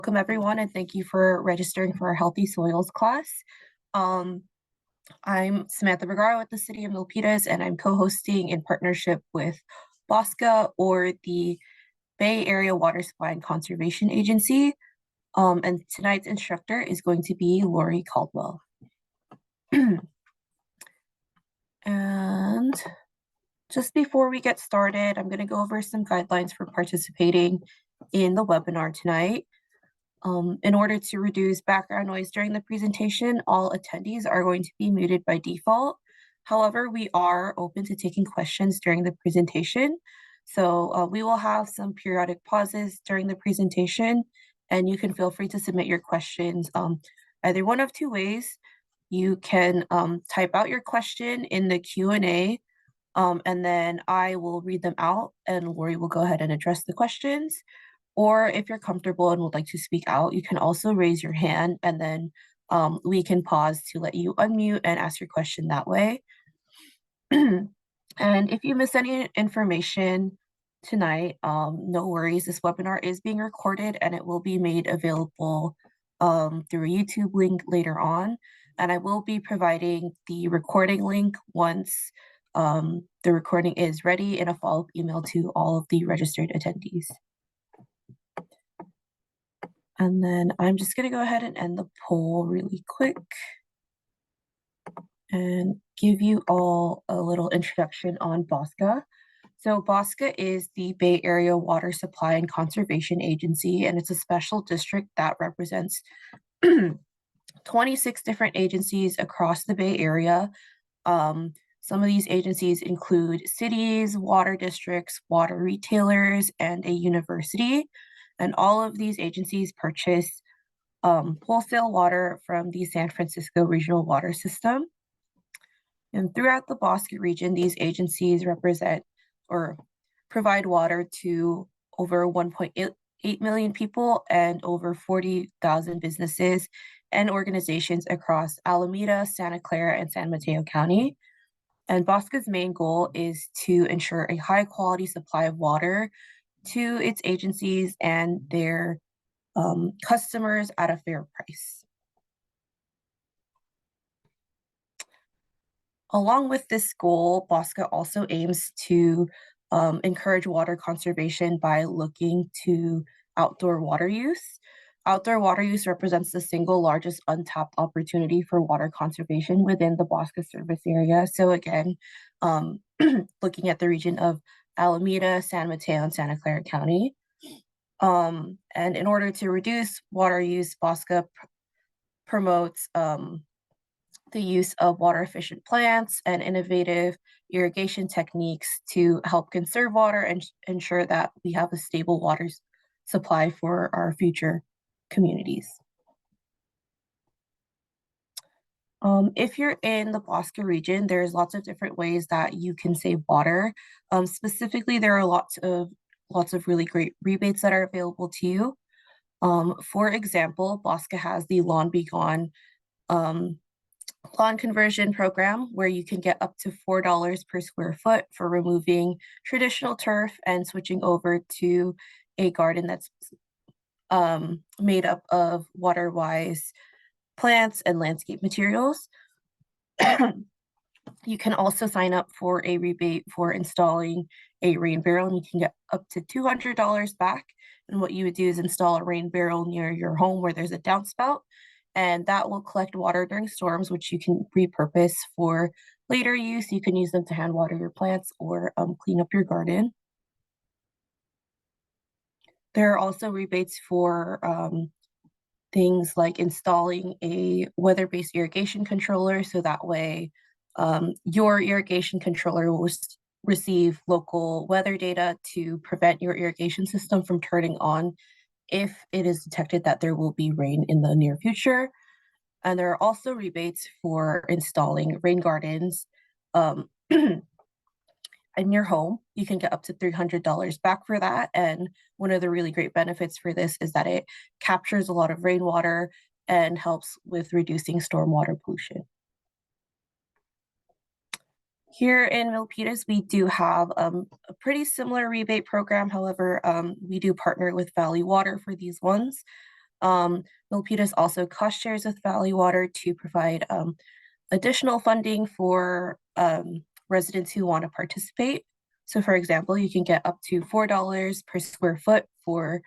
Welcome everyone, and thank you for registering for our Healthy Soils class. Um, I'm Samantha Vergara with the City of Milpitas, and I'm co-hosting in partnership with BOSCA, or the Bay Area Water Supply and Conservation Agency. And tonight's instructor is going to be Lori Caldwell. And just before we get started, I'm going to go over some guidelines for participating in the webinar tonight. In order to reduce background noise during the presentation, all attendees are going to be muted by default. However, we are open to taking questions during the presentation. So we will have some periodic pauses during the presentation, and you can feel free to submit your questions either one of two ways. You can type out your question in the Q&A, and then I will read them out and Lori will go ahead and address the questions. Or if you're comfortable and would like to speak out, you can also raise your hand, and then we can pause to let you unmute and ask your question that way. And if you miss any information tonight, no worries. This webinar is being recorded and it will be made available through a YouTube link later on. And I will be providing the recording link once the recording is ready in a follow-up email to all of the registered attendees. And then I'm just going to go ahead and end the poll really quick and give you all a little introduction on BOSCA. So BOSCA is the Bay Area Water Supply and Conservation Agency, and it's a special district that represents 26 different agencies across the Bay Area. Some of these agencies include cities, water districts, water retailers, and a university. And all of these agencies purchase wholesale water from the San Francisco Regional Water System. And throughout the BOSCA region, these agencies represent or provide water to over 1.8 million people and over 40,000 businesses and organizations across Alameda, Santa Clara, and San Mateo County. And BOSCA's main goal is to ensure a high quality supply of water to its agencies and their customers at a fair price. Along with this goal, BOSCA also aims to encourage water conservation by looking to outdoor water use. Outdoor water use represents the single largest untapped opportunity for water conservation within the BOSCA service area. So again, looking at the region of Alameda, San Mateo, and Santa Clara County. And in order to reduce water use, BOSCA promotes the use of water efficient plants and innovative irrigation techniques to help conserve water and ensure that we have a stable water supply for our future communities. If you're in the BOSCA region, there's lots of different ways that you can save water. Specifically, there are lots of really great rebates that are available to you. For example, BOSCA has the Lawn Be Gone lawn conversion program, where you can get up to $4 per square foot for removing traditional turf and switching over to a garden that's made up of water-wise plants and landscape materials. You can also sign up for a rebate for installing a rain barrel, and you can get up to $200 back. And what you would do is install a rain barrel near your home where there's a downspout, and that will collect water during storms, which you can repurpose for later use. You can use them to hand water your plants or clean up your garden. There are also rebates for things like installing a weather-based irrigation controller, so that way your irrigation controller will receive local weather data to prevent your irrigation system from turning on if it is detected that there will be rain in the near future. And there are also rebates for installing rain gardens in your home. You can get up to $300 back for that. And one of the really great benefits for this is that it captures a lot of rainwater and helps with reducing stormwater pollution. Here in Milpitas, we do have a pretty similar rebate program. However, we do partner with Valley Water for these ones. Milpitas also cost shares with Valley Water to provide additional funding for residents who want to participate. So for example, you can get up to $4 per square foot for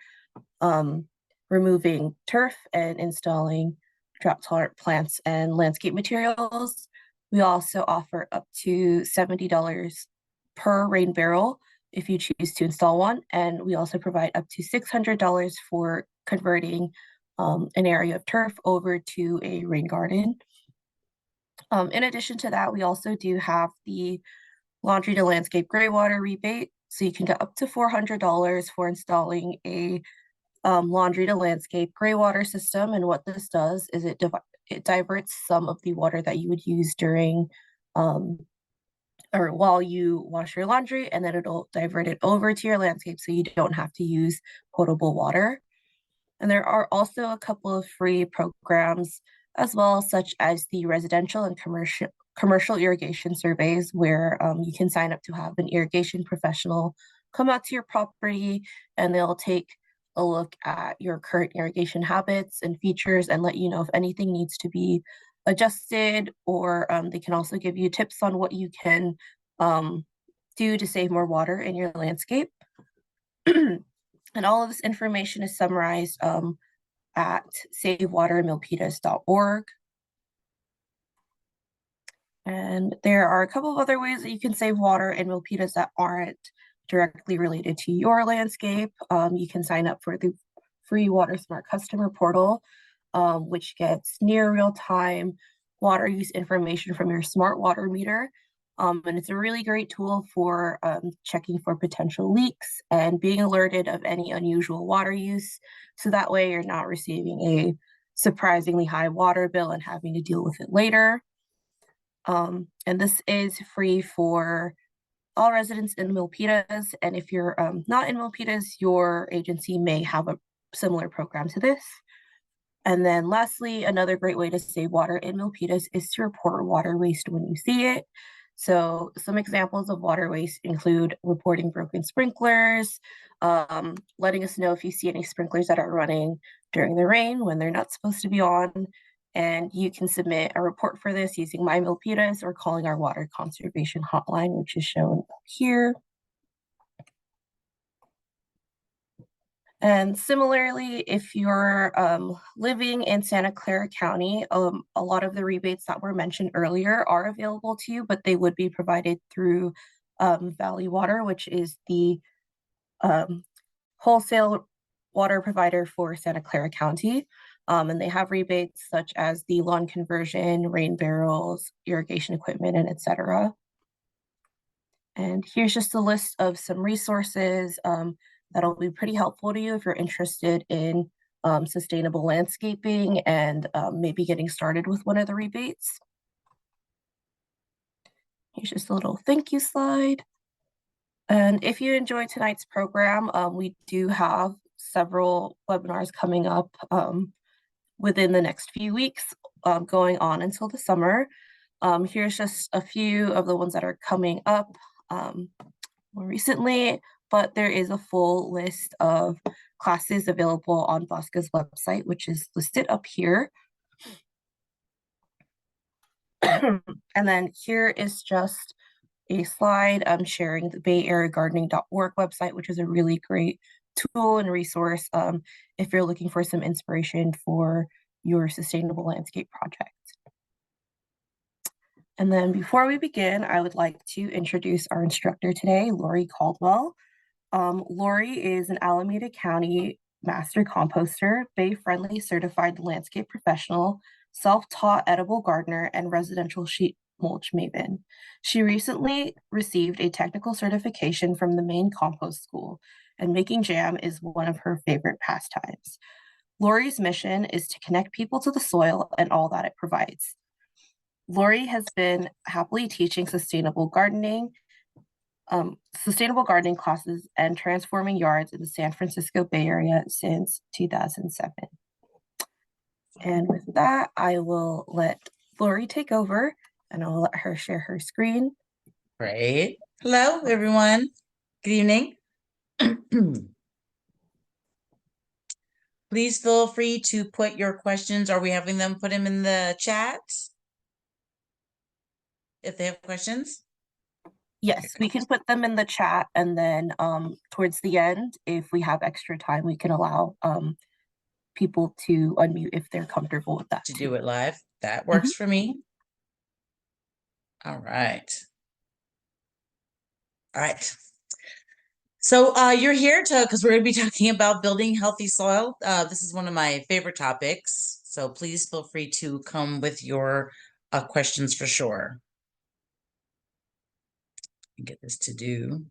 removing turf and installing drought-tolerant plants and landscape materials. We also offer up to $70 per rain barrel if you choose to install one. And we also provide up to $600 for converting an area of turf over to a rain garden. In addition to that, we also do have the laundry to landscape gray water rebate. So you can get up to $400 for installing a laundry to landscape gray water system. And what this does is it diverts some of the water that you would use during or while you wash your laundry, and then it'll divert it over to your landscape so you don't have to use potable water. And there are also a couple of free programs as well, such as the residential and commercial irrigation surveys, where you can sign up to have an irrigation professional come out to your property, and they'll take a look at your current irrigation habits and features and let you know if anything needs to be adjusted, or they can also give you tips on what you can do to save more water in your landscape. And all of this information is summarized at savewatermilpitas.org. And there are a couple of other ways that you can save water in Milpitas that aren't directly related to your landscape. You can sign up for the free Water Smart customer portal, which gets near real-time water use information from your smart water meter. And it's a really great tool for checking for potential leaks and being alerted of any unusual water use. So that way you're not receiving a surprisingly high water bill and having to deal with it later. And this is free for all residents in Milpitas. And if you're not in Milpitas, your agency may have a similar program to this. And then lastly, another great way to save water in Milpitas is to report water waste when you see it. So some examples of water waste include reporting broken sprinklers, letting us know if you see any sprinklers that are running during the rain when they're not supposed to be on. And you can submit a report for this using My Milpitas or calling our water conservation hotline, which is shown here. And similarly, if you're living in Santa Clara County, a lot of the rebates that were mentioned earlier are available to you, but they would be provided through Valley Water, which is the wholesale water provider for Santa Clara County. And they have rebates such as the lawn conversion, rain barrels, irrigation equipment, and etc. And here's just a list of some resources that'll be pretty helpful to you if you're interested in sustainable landscaping and maybe getting started with one of the rebates. Here's just a little thank you slide. And if you enjoyed tonight's program, we do have several webinars coming up within the next few weeks, going on until the summer. Here's just a few of the ones that are coming up more recently, but there is a full list of classes available on VOSCA's website, which is listed up here. And then here is just a slide sharing the bayareagardening.org website, which is a really great tool and resource if you're looking for some inspiration for your sustainable landscape project. And then before we begin, I would like to introduce our instructor today, Lori Caldwell. Lori is an Alameda County master composter, Bay-friendly certified landscape professional, self-taught edible gardener, and residential sheet mulch maven. She recently received a technical certification from the Maine Compost School, and making jam is one of her favorite pastimes. Lori's mission is to connect people to the soil and all that it provides. Lori has been happily teaching sustainable gardening classes and transforming yards in the San Francisco Bay Area since 2007. And with that, I will let Lori take over and I'll let her share her screen. Great. Hello, everyone. Good evening. Please feel free to put your questions. Are we having them put them in the chat if they have questions? Yes, we can put them in the chat, and then towards the end, if we have extra time, we can allow people to unmute if they're comfortable with that To too. do it live. That Mhm. works for me. All right. All right. So you're here because we're going to be talking about building healthy soil. This is one of my favorite topics. So please feel free to come with your questions for sure. Get this to do.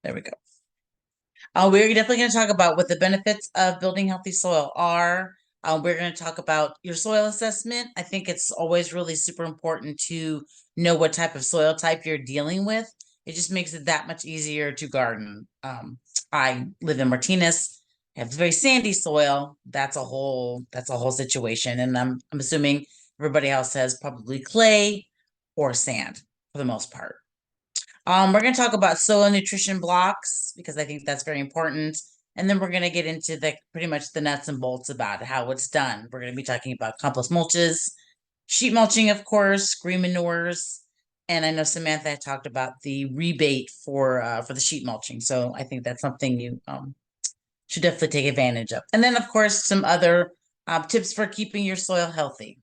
There we go. We're definitely going to talk about what the benefits of building healthy soil are. We're going to talk about your soil assessment. I think it's always really super important to know what type of soil type you're dealing with. It just makes it that much easier to garden. I live in Martinez, have very sandy soil. That's a whole situation. And I'm assuming everybody else has probably clay or sand for the most part. We're going to talk about soil nutrition blocks because I think that's very important. And then we're going to get into the pretty much the nuts and bolts about how it's done. We're going to be talking about compost mulches, sheet mulching, of course, green manures, and I know Samantha had talked about the rebate for the sheet mulching. So I think that's something you should definitely take advantage of. And then, of course, some other tips for keeping your soil healthy.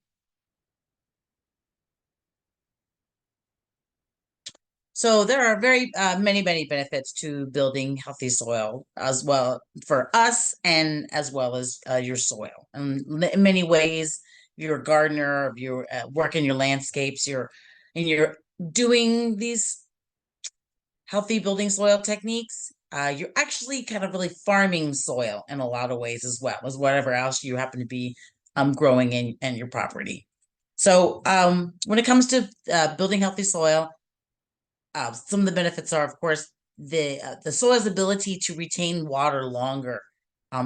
So there are very many benefits to building healthy soil as well for us and as well as your soil. And in many ways, you're a gardener, you work in your landscapes, you're doing these healthy building soil techniques. You're actually kind of really farming soil in a lot of ways as well as whatever else you happen to be growing in your property. So when it comes to building healthy soil, some of the benefits are, of course, the soil's ability to retain water longer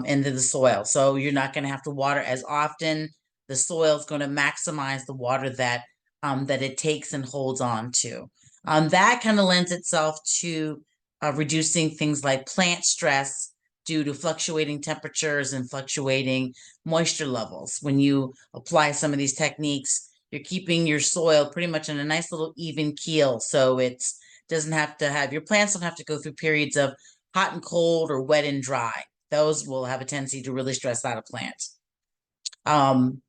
into the soil. So you're not going to have to water as often. The soil is going to maximize the water that it takes and holds on to. That kind of lends itself to reducing things like plant stress due to fluctuating temperatures and fluctuating moisture levels. When you apply some of these techniques, you're keeping your soil pretty much in a nice little even keel. So it's doesn't have to have your plants don't have to go through periods of hot and cold or wet and dry. Those will have a tendency to really stress out a plant.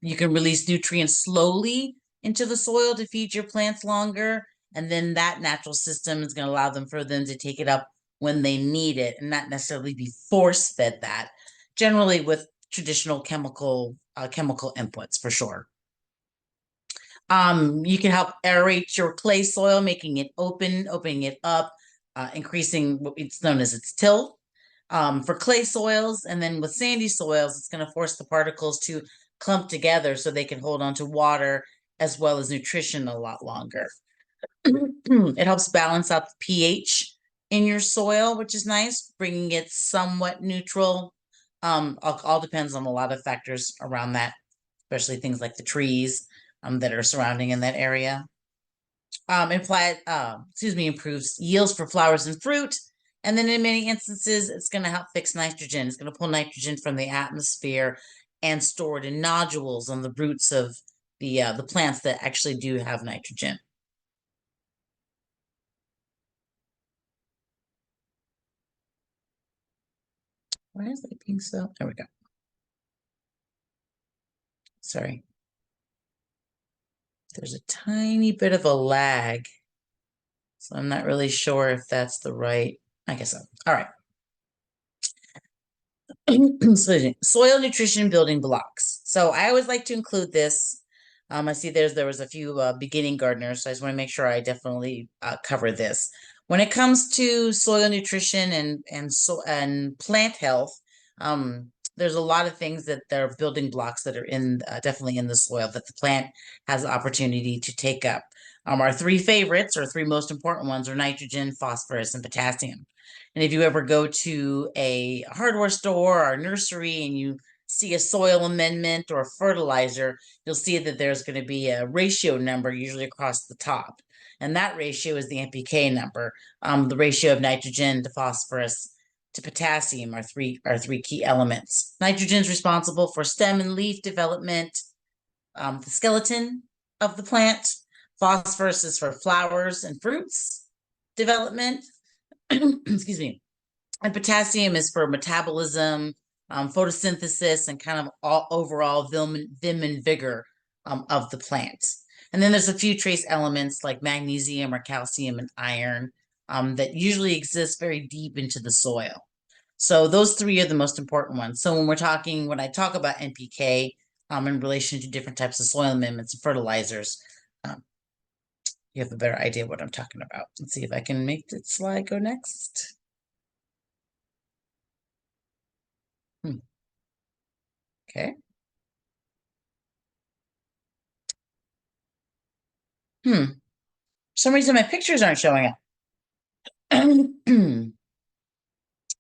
You can release nutrients slowly into the soil to feed your plants longer, and then that natural system is going to allow them for them to take it up when they need it and not necessarily be force fed that. Generally, with traditional chemical inputs for sure. You can help aerate your clay soil, making it opening it up, increasing what it's known as its till. For clay soils, and then with sandy soils, it's going to force the particles to clump together so they can hold on to water as well as nutrition a lot longer. It helps balance out the pH in your soil, which is nice, bringing it somewhat neutral. All depends on a lot of factors around that, especially things like the trees that are surrounding in that area. Improves yields for flowers and fruit. And then in many instances, it's going to help fix nitrogen. It's going to pull nitrogen from the atmosphere and store it in nodules on the roots of the plants that actually do have nitrogen. Why is it being so? There we go. Sorry. There's a tiny bit of a lag. So I'm not really sure if that's the right, I guess so. All right. Soil nutrition building blocks. So I always like to include this. I see there was a few beginning gardeners, so I just want to make sure I definitely cover this. When it comes to soil nutrition and plant health, there's a lot of things that there are building blocks that are in definitely in the soil that the plant has the opportunity to take up. Our three favorites or three most important ones are nitrogen, phosphorus, and potassium. And if you ever go to a hardware store or a nursery and you see a soil amendment or a fertilizer, you'll see that there's going to be a ratio number usually across the top. And that ratio is the NPK number, the ratio of nitrogen to phosphorus to potassium are three key elements. Nitrogen is responsible for stem and leaf development, the skeleton of the plant. Phosphorus is for flowers and fruits development. Excuse me. And potassium is for metabolism, photosynthesis, and kind of all overall vim and vigor of the plant. And then there's a few trace elements like magnesium or calcium and iron that usually exist very deep into the soil. So those three are the most important ones. So when I talk about NPK in relation to different types of soil amendments and fertilizers, um, you have a better idea what I'm talking about. Let's see if I can make the slide go next. Okay. For some reason my pictures aren't showing up.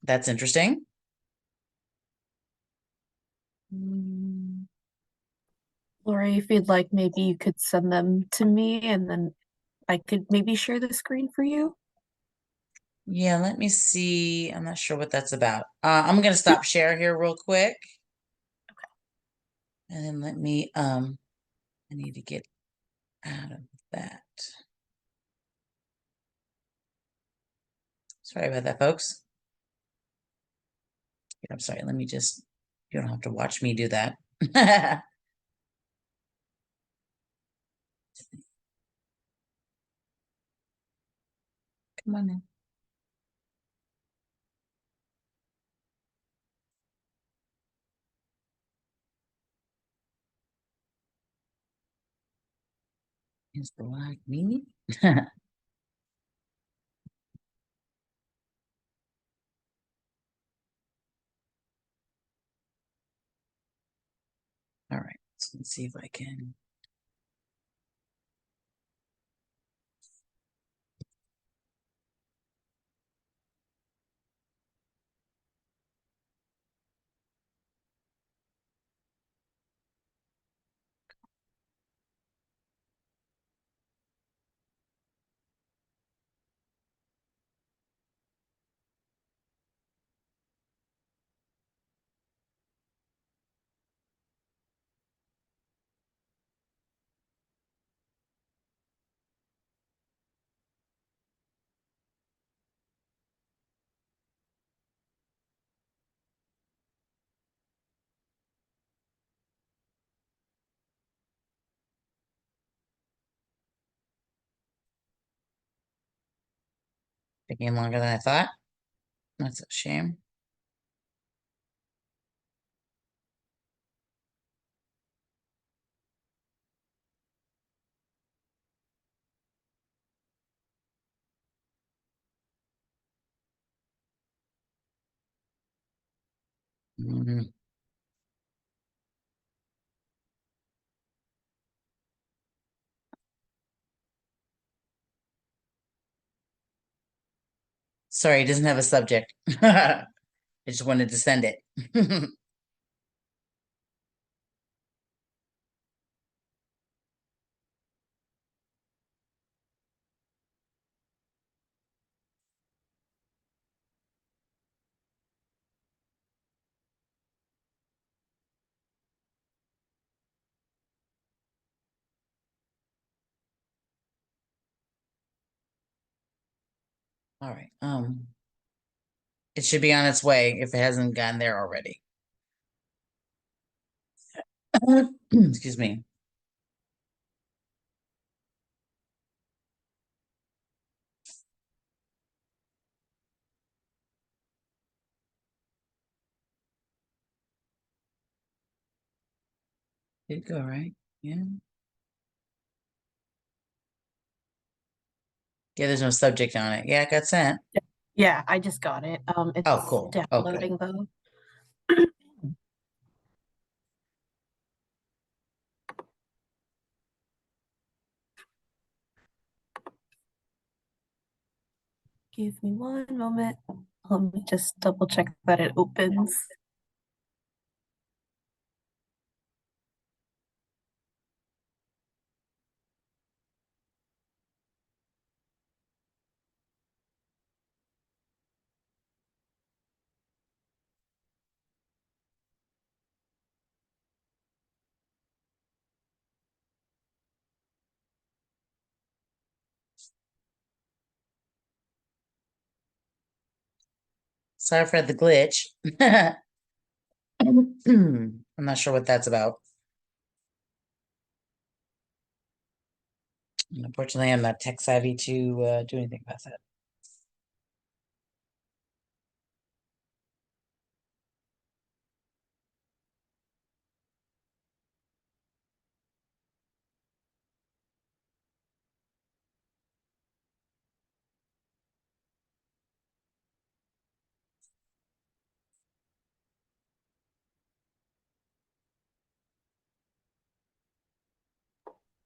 That's interesting. Lori, if you'd like, maybe you could send them to me and then I could maybe share the screen for you. Yeah, let me see. I'm not sure what that's about. I'm gonna stop share here real quick. And then let me I need to get out of that. Sorry about that, folks. I'm sorry, let me just, you don't have to watch me do that. Come on in. Is the live me? All right, so let's see if I can. Taking longer than I thought. That's a shame. Mhm. Sorry, it doesn't have a subject. I just wanted to send it. All right. It should be on its way if it hasn't gotten there already. Excuse me. Did it go right? Yeah. Yeah, there's no subject on it. Yeah, it got sent. Yeah, I just got it. Oh, It's cool. Oh, good. downloading though. Give me one moment. Let me just double check that it opens. Sorry for the glitch. I'm not sure what that's about. And unfortunately, I'm not tech savvy to do anything about that.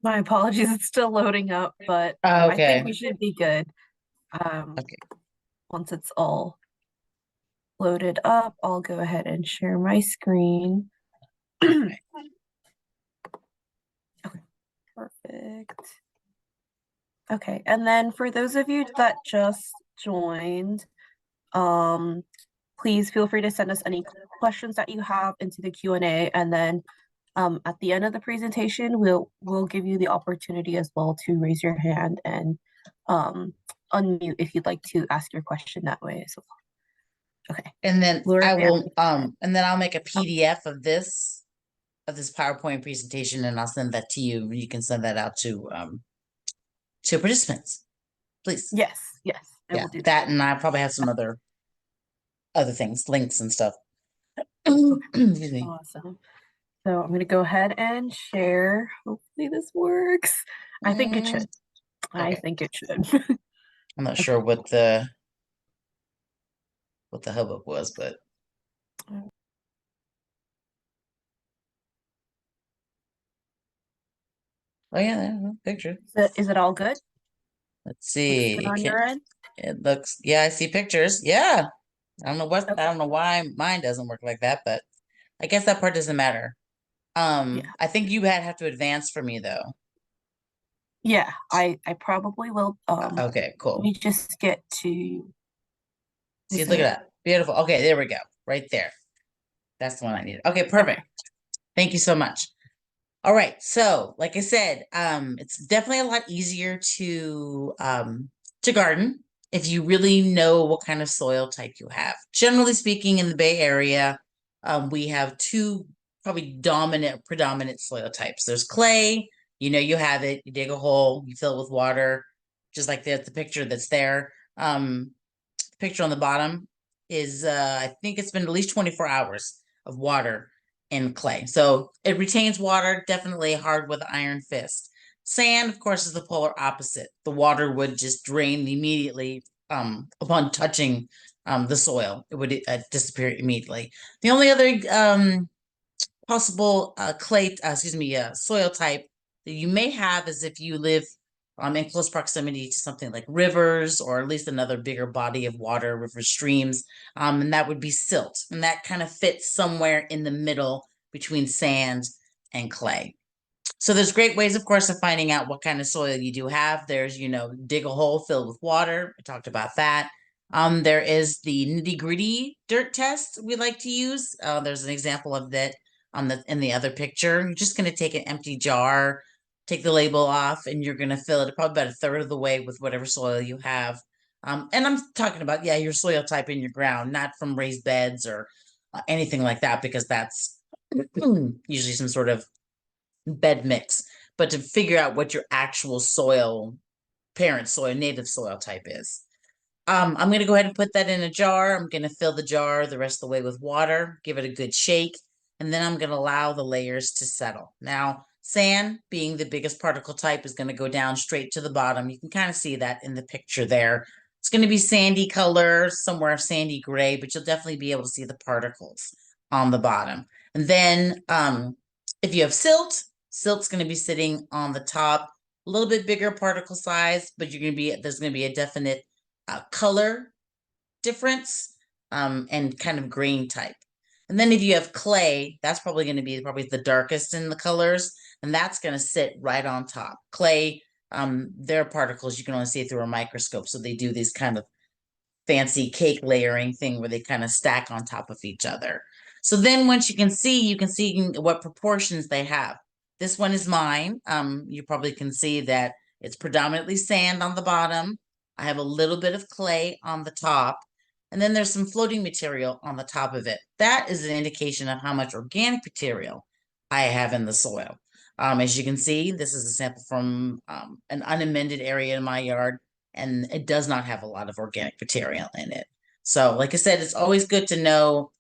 My apologies, it's still loading up, but I think Okay. we should be good. Um, Okay. Once it's all loaded up, I'll go ahead and share my screen. Okay. Okay, perfect. Okay, and then for those of you that just joined, um, please feel free to send us any questions that you have into the Q&A, and then at the end of the presentation, we'll give you the opportunity as well to raise your hand and unmute if you'd like to ask your question that way as well. Okay, And then Gloria. I will and then I'll make a Oh, PDF of this PowerPoint presentation and I'll send that to you. You can send that out to participants, please. yes, I Yeah, will do that. that and I probably have some other things, links and stuff. Okay, Excuse me. awesome. So I'm gonna go ahead and share. Hopefully this works. I think it Mm, should. I okay. think it should. I'm not Okay. sure what the hubbub was, but oh yeah, there, picture. Is it all good? Let's Looks see. good on your end? It looks, yeah, I see pictures. Yeah. I Okay. don't know why mine doesn't work like that, but I guess that part doesn't matter. Yeah. I think you have to advance for me though. Yeah, I probably will. Okay, Let cool. me just get to, See, is look at it? that. Beautiful. Okay, there we go. Right there. That's the one I needed. Okay, perfect. Okay. Thank you so much. All right. So, like I said, it's definitely a lot easier to garden if you really know what kind of soil type you have. Generally speaking, in the Bay Area, we have two probably predominant soil types. There's clay, you know you have it, you dig a hole, you fill it with water, just like the picture that's there. The picture on the bottom is I think it's been at least 24 hours of water in clay. So it retains water, definitely hard with iron fist. Sand, of course, is the polar opposite. The water would just drain immediately upon touching the soil. It would disappear immediately. The only other possible soil type that you may have is if you live in close proximity to something like rivers or at least another bigger body of water, river streams, and that would be silt, and that kind of fits somewhere in the middle between sand and clay. So there's great ways, of course, of finding out what kind of soil you do have. There's, dig a hole filled with water. I talked about that. There is the nitty-gritty dirt test we like to use. There's an example of that in the other picture. You're just going to take an empty jar, take the label off, and you're going to fill it probably about a third of the way with whatever soil you have. And I'm talking about, yeah, your soil type in your ground, not from raised beds or anything like that, because that's usually some sort of bed mix, but to figure out what your actual native soil type is. I'm going to go ahead and put that in a jar. I'm going to fill the jar the rest of the way with water, give it a good shake, and then I'm going to allow the layers to settle. Now, sand, being the biggest particle type, is going to go down straight to the bottom. You can kind of see that in the picture there. It's going to be sandy color, somewhere sandy gray, but you'll definitely be able to see the particles on the bottom. And then if you have silt's going to be sitting on the top, a little bit bigger particle size, but there's going to be a definite color difference and kind of grain type. And then if you have clay, that's probably going to be the darkest in the colors, and that's going to sit right on top. Clay, their particles you can only see through a microscope, so they do these kind of fancy cake layering thing where they kind of stack on top of each other. So then once you can see what proportions they have. This one is mine. You probably can see that it's predominantly sand on the bottom. I have a little bit of clay on the top. and then there's some floating material on the top of it. That is an indication of how much organic material I have in the soil. As you can see, this is a sample from an unamended area in my yard, and it does not have a lot of organic material in it. So, like I said, it's always good to know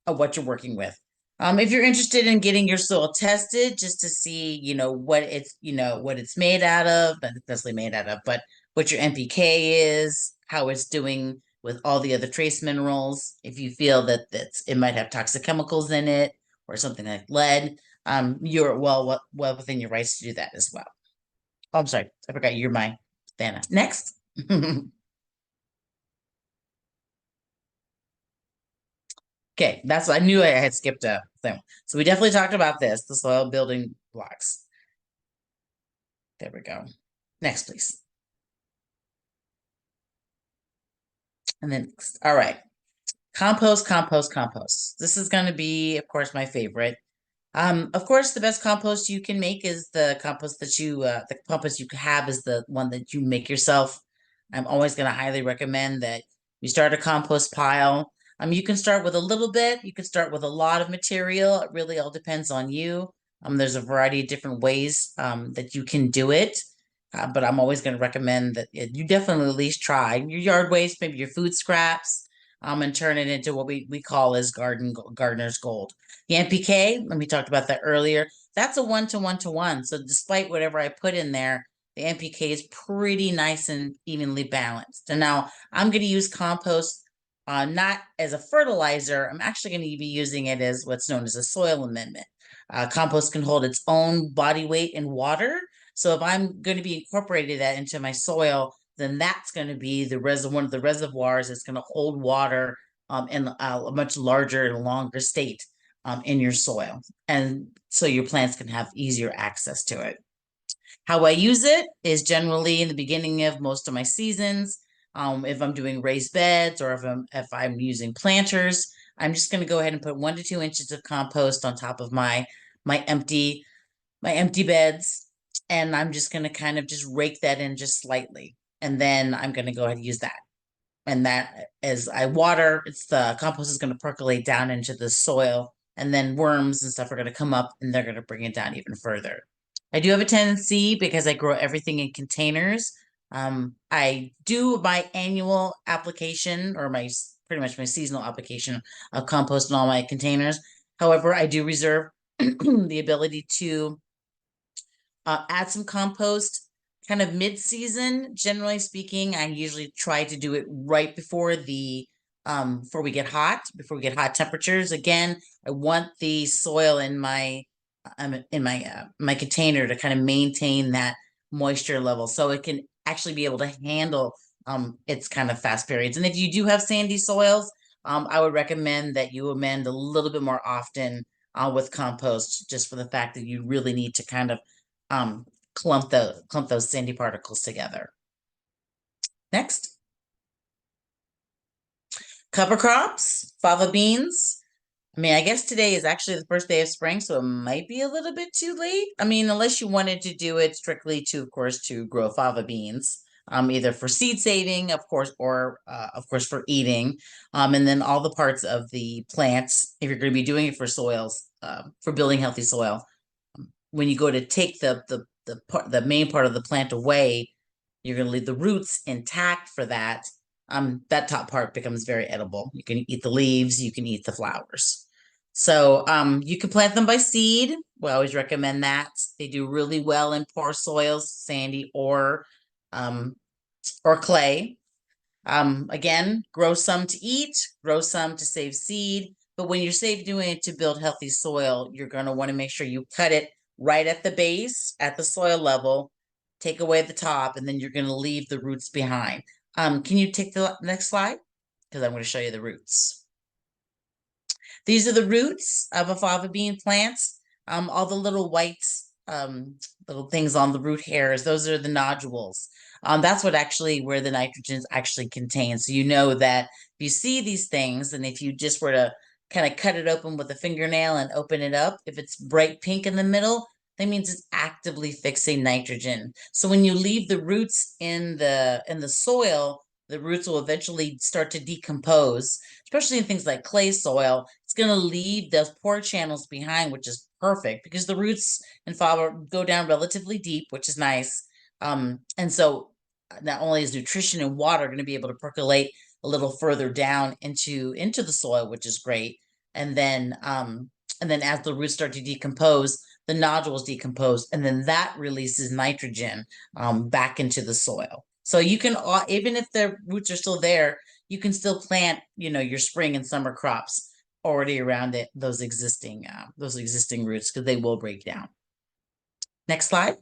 what you're working with. If you're interested in getting your soil tested just to see, what it's made out of, not necessarily made out of, but what your NPK is, how it's doing with all the other trace minerals. If you feel that it might have toxic chemicals in it or something like lead, you're well within your rights to do that as well. Oh, I'm sorry, I forgot you're my Dana. Next. Okay, that's I knew I had skipped a thing. So we definitely talked about this, the soil building blocks. There we go. Next, please. And then, all right. Compost, compost, compost. This is going to be, of course, my favorite. Of course, the best compost you can make is the compost the compost you have is the one that you make yourself. I'm always going to highly recommend that you start a compost pile. You can start with a little bit. You can start with a lot of material. It really all depends on you. There's a variety of different ways that you can do it. But I'm always going to recommend that you definitely at least try your yard waste, maybe your food scraps, and turn it into what we call as gardener's gold. The NPK, and we talked about that earlier, that's a 1-to-1-to-1. So despite whatever I put in there, the NPK is pretty nice and evenly balanced. And now I'm going to use compost not as a fertilizer. I'm actually going to be using it as what's known as a soil amendment. Compost can hold its own body weight in water. So if I'm going to be incorporating that into my soil, then that's going to be one of the reservoirs that's going to hold water in a much larger and longer state in your soil. And so your plants can have easier access to it. How I use it is generally in the beginning of most of my seasons. If I'm doing raised beds or if I'm using planters, I'm just going to go ahead and put 1 to 2 inches of compost on top of my empty beds, and I'm just going to kind of just rake that in just slightly, and then I'm going to go ahead and use that. And that as I water, the compost is going to percolate down into the soil, and then worms and stuff are going to come up and they're going to bring it down even further. I do have a tendency, because I grow everything in containers. I do my annual application or pretty much my seasonal application of compost in all my containers. However, I do reserve the ability to add some compost kind of mid-season. Generally speaking, I usually try to do it right before before we get hot temperatures. Again, I want the soil in my my container to kind of maintain that moisture level so it can actually be able to handle its kind of fast periods. And if you do have sandy soils, I would recommend that you amend a little bit more often with compost, just for the fact that you really need to kind of clump those sandy particles together. Next. Cover crops, fava beans. I mean, I guess today is actually the first day of spring, so it might be a little bit too late. I mean, unless you wanted to do it strictly of course, to grow fava beans, either for seed saving, of course, or of course for eating. And then all the parts of the plants, if you're going to be doing it for soils, for building healthy soil, when you go to take the main part of the plant away, you're going to leave the roots intact for that. That top part becomes very edible. You can eat the leaves, you can eat the flowers. So you can plant them by seed. We always recommend that. They do really well in poor soils, sandy or clay. Again, grow some to eat, grow some to save seed. But when you're doing it to build healthy soil, you're going to want to make sure you cut it right at the base, at the soil level, take away the top, and then you're going to leave the roots behind. Can you take the next slide? Because I'm going to show you the roots. These are the roots of a fava bean plant. All the little white little things on the root hairs, those are the nodules. That's where the nitrogen is actually contained. So you know that if you see these things, and if you just were to kind of cut it open with a fingernail and open it up, if it's bright pink in the middle, that means it's actively fixing nitrogen. So when you leave the roots in the soil, the roots will eventually start to decompose, especially in things like clay soil. It's going to leave those pore channels behind, which is perfect because the roots and fiber go down relatively deep, which is nice. And so not only is nutrition and water going to be able to percolate a little further down into the soil, which is great. And then as the roots start to decompose, the nodules decompose, and then that releases nitrogen back into the soil. So you can, even if the roots are still there, you can still plant, your spring and summer crops already around it, those existing roots, because they will break down. Next slide.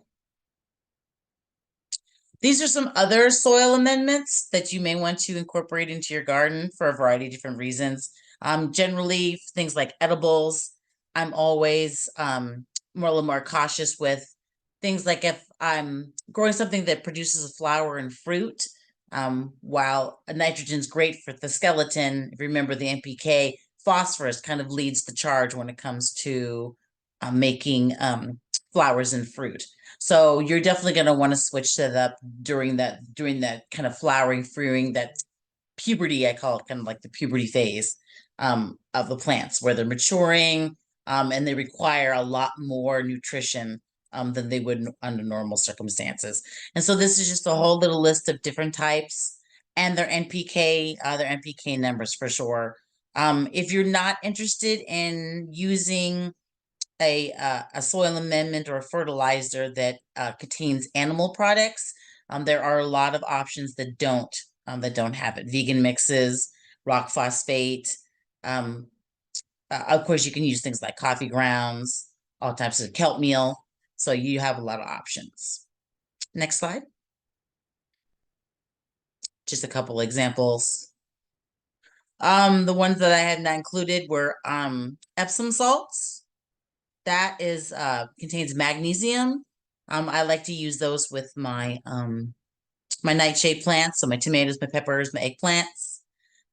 These are some other soil amendments that you may want to incorporate into your garden for a variety of different reasons. Generally, things like edibles, I'm always a little more cautious with things like if I'm growing something that produces a flower and fruit. While nitrogen is great for the skeleton, if you remember the NPK, phosphorus kind of leads the charge when it comes to making flowers and fruit. So you're definitely going to want to switch that up during that kind of flowering, fruiting, that puberty, I call it, kind of like the puberty phase of the plants where they're maturing and they require a lot more nutrition than they would under normal circumstances. And so this is just a whole little list of different types and their NPK numbers for sure. If you're not interested in using a soil amendment or a fertilizer that contains animal products, there are a lot of options that don't have it. Vegan mixes, rock phosphate. Of course, you can use things like coffee grounds, all types of kelp meal. So you have a lot of options. Next slide. Just a couple examples. The ones that I had not included were Epsom salts. That is contains magnesium. I like to use those with my my nightshade plants, so my tomatoes, my peppers, my eggplants.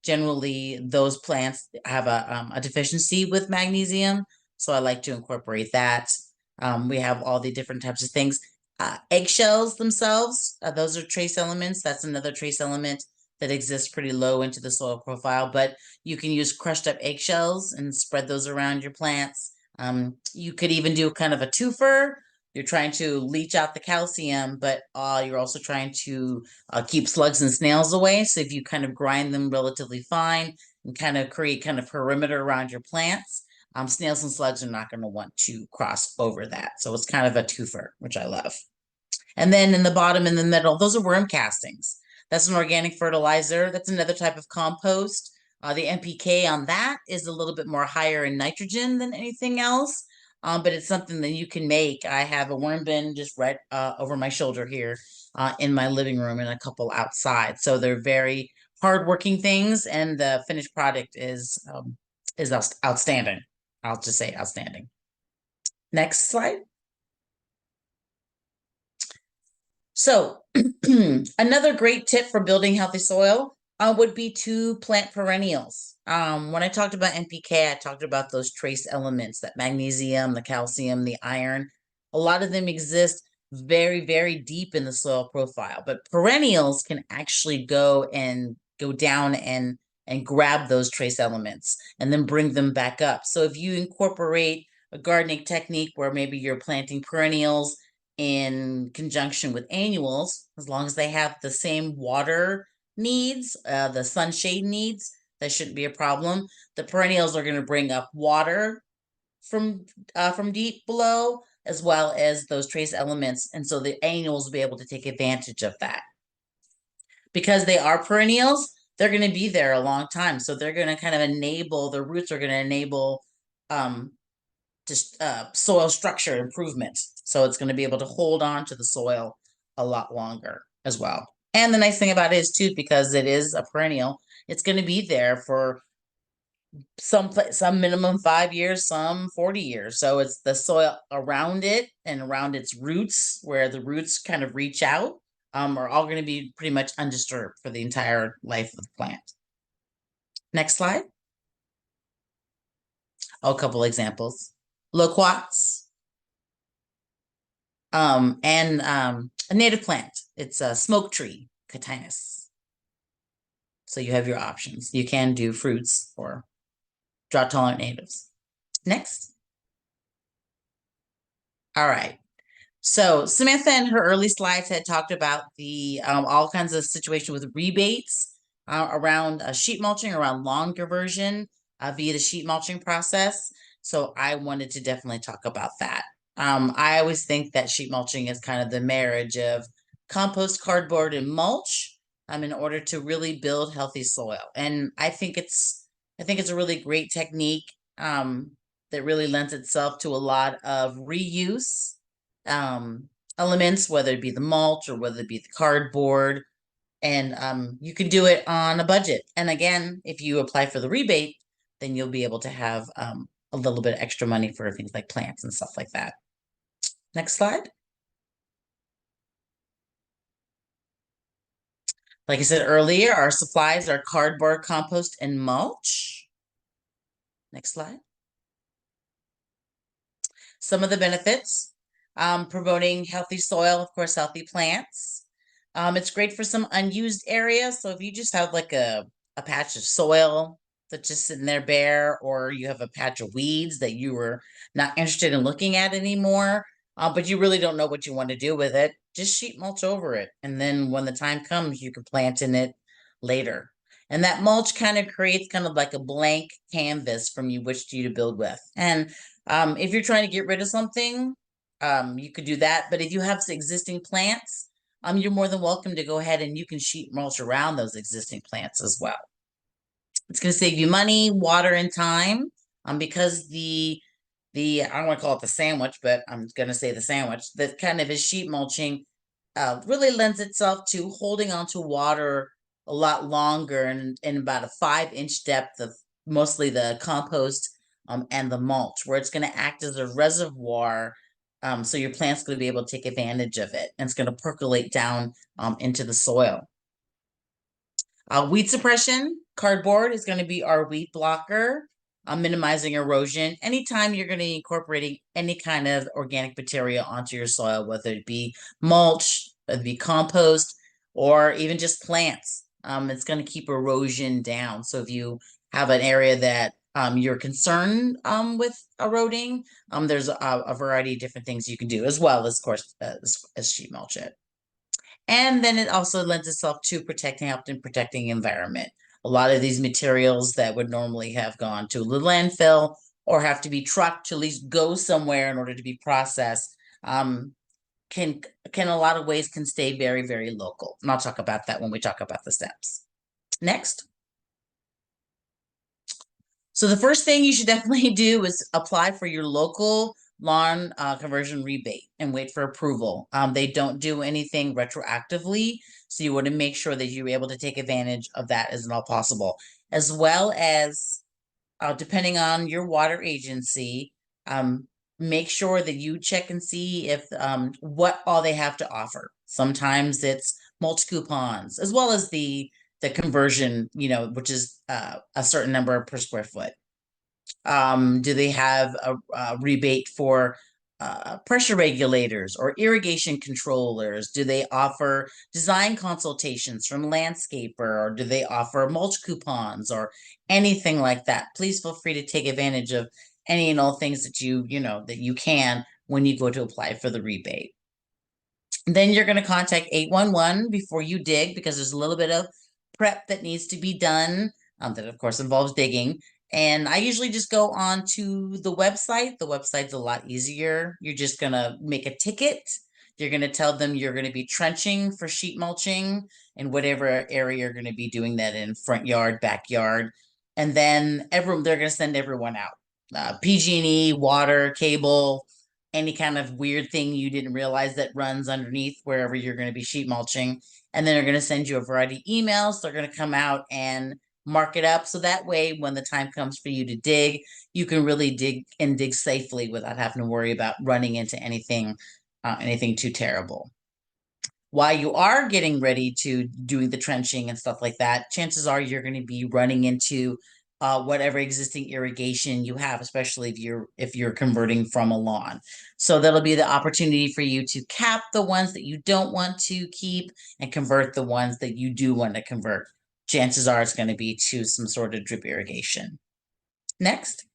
Generally, those plants have a deficiency with magnesium, so I like to incorporate that. We have all the different types of things. Eggshells themselves, those are trace elements. That's another trace element that exists pretty low into the soil profile, but you can use crushed up eggshells and spread those around your plants. You could even do kind of a twofer. You're trying to leach out the calcium, but you're also trying to keep slugs and snails away. So if you kind of grind them relatively fine and kind of create kind of perimeter around your plants, snails and slugs are not going to want to cross over that. So it's kind of a twofer, which I love. And then in the bottom, in the middle, those are worm castings. That's an organic fertilizer. That's another type of compost. The NPK on that is a little bit more higher in nitrogen than anything else, but it's something that you can make. I have a worm bin just right over my shoulder here in my living room and a couple outside. So they're very hardworking things, and the finished product is outstanding. I'll just say outstanding. Next slide. So another great tip for building healthy soil would be to plant perennials. When I talked about NPK, I talked about those trace elements, that magnesium, the calcium, the iron. A lot of them exist very, very deep in the soil profile, but perennials can actually go down and grab those trace elements and then bring them back up. So if you incorporate a gardening technique where maybe you're planting perennials in conjunction with annuals, as long as they have the same water needs, the sunshade needs, that shouldn't be a problem. The perennials are going to bring up water from deep below, as well as those trace elements, and so the annuals will be able to take advantage of that. Because they are perennials, they're going to be there a long time, so they're going to kind of enable, the roots are going to enable just soil structure improvement. So it's going to be able to hold on to the soil a lot longer as well. And the nice thing about it is too, because it is a perennial, it's going to be there for some minimum 5 years, some 40 years. So it's the soil around it and around its roots, where the roots kind of reach out, are all going to be pretty much undisturbed for the entire life of the plant. Next slide. Oh, a couple examples. Loquats, and a native plant. It's a smoke tree, Catinus. So you have your options. You can do fruits or drought tolerant natives. Next. All right. So Samantha in her early slides had talked about the all kinds of situation with rebates around sheet mulching, around lawn conversion via the sheet mulching process. So I wanted to definitely talk about that. I always think that sheet mulching is kind of the marriage of compost, cardboard, and mulch in order to really build healthy soil. And I think it's a really great technique that really lends itself to a lot of reuse um, elements, whether it be the mulch or whether it be the cardboard. And you can do it on a budget. And again, if you apply for the rebate, then you'll be able to have a little bit extra money for things like plants and stuff like that. Next slide. Like I said earlier, our supplies are cardboard, compost, and mulch. Next slide. Some of the benefits, promoting healthy soil, of course, healthy plants. It's great for some unused areas. So if you just have like a patch of soil that's just sitting there bare, or you have a patch of weeds that you were not interested in looking at anymore, but you really don't know what you want to do with it, just sheet mulch over it. And then when the time comes, you can plant in it later. And that mulch kind of creates kind of like a blank canvas from you to build with. And if you're trying to get rid of something, you could do that. But if you have existing plants, you're more than welcome to go ahead and you can sheet mulch around those existing plants as well. It's going to save you money, water, and time. Because the I don't want to call it the sandwich, but I'm going to say the sandwich that kind of is sheet mulching really lends itself to holding on to water a lot longer and in about a 5-inch depth of mostly the compost and the mulch, where it's going to act as a reservoir. So your plant's going to be able to take advantage of it, and it's going to percolate down into the soil. Weed suppression, cardboard is going to be our weed blocker, minimizing erosion. Anytime you're going to be incorporating any kind of organic material onto your soil, whether it be mulch, whether it be compost, or even just plants, it's going to keep erosion down. So if you have an area that you're concerned with eroding, there's a variety of different things you can do, as well as, of course, as sheet mulch it. And then it also lends itself to helping protecting the environment. A lot of these materials that would normally have gone to the landfill or have to be trucked to at least go somewhere in order to be processed, can a lot of ways can stay very, very local. And I'll talk about that when we talk about the steps. Next. So the first thing you should definitely do is apply for your local lawn conversion rebate and wait for approval. They don't do anything retroactively, so you want to make sure that you're able to take advantage of that as all possible, as well as depending on your water agency, make sure that you check and see if what all they have to offer. Sometimes it's mulch coupons, as well as the conversion, which is a certain number per square foot. Do they have a rebate for pressure regulators or irrigation controllers? Do they offer design consultations from landscaper, or do they offer mulch coupons or anything like that? Please feel free to take advantage of any and all things that that you can when you go to apply for the rebate. Then you're going to contact 811 before you dig, because there's a little bit of prep that needs to be done that of course involves digging. And I usually just go on to the website. The website's a lot easier. You're just going to make a ticket. You're going to tell them you're going to be trenching for sheet mulching in whatever area you're going to be doing that in, front yard, backyard. And then they're going to send everyone out. PG&E, water, cable, any kind of weird thing you didn't realize that runs underneath wherever you're going to be sheet mulching. And then they're going to send you a variety of emails. They're going to come out and mark it up. So that way, when the time comes for you to dig, you can really dig safely without having to worry about running into anything too terrible. While you are getting ready to doing the trenching and stuff like that, chances are you're going to be running into whatever existing irrigation you have, especially if you're converting from a lawn. So that'll be the opportunity for you to cap the ones that you don't want to keep and convert the ones that you do want to convert. chances are it's going to be to some sort of drip irrigation. Next.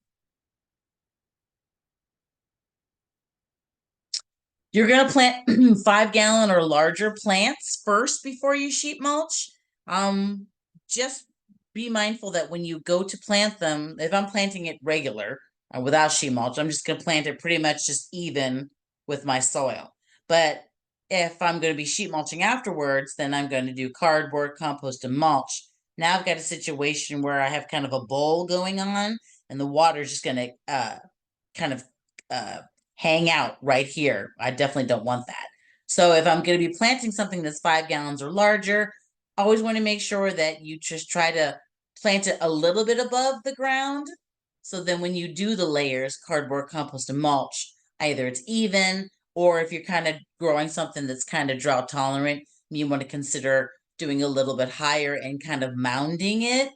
You're going to plant 5-gallon or larger plants first before you sheet mulch. Just be mindful that when you go to plant them, if I'm planting it regular without sheet mulch, I'm just going to plant it pretty much just even with my soil. But if I'm going to be sheet mulching afterwards, then I'm going to do cardboard, compost, and mulch. Now I've got a situation where I have kind of a bowl going on, and the water is just going to kind of hang out right here. I definitely don't want that. So if I'm going to be planting something that's 5 gallons or larger, always want to make sure that you just try to plant it a little bit above the ground. So then when you do the layers, cardboard, compost, and mulch, either it's even, or if you're kind of growing something that's kind of drought tolerant, you want to consider doing a little bit higher and kind of mounding it.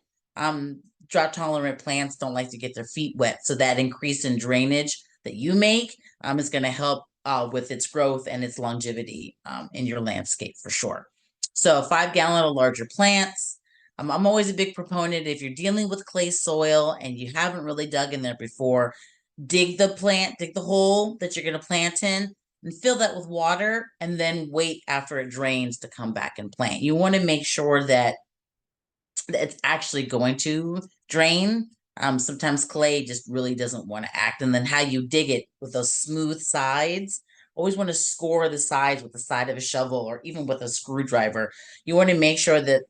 Drought tolerant plants don't like to get their feet wet. So that increase in drainage that you make is going to help with its growth and its longevity in your landscape for sure. So 5-gallon or larger plants. I'm always a big proponent if you're dealing with clay soil and you haven't really dug in there before, dig the hole that you're going to plant in and fill that with water and then wait after it drains to come back and plant. You want to make sure that it's actually going to drain. Sometimes clay just really doesn't want to act. And then how you dig it with those smooth sides. Always want to score the sides with the side of a shovel or even with a screwdriver. You want to make sure that,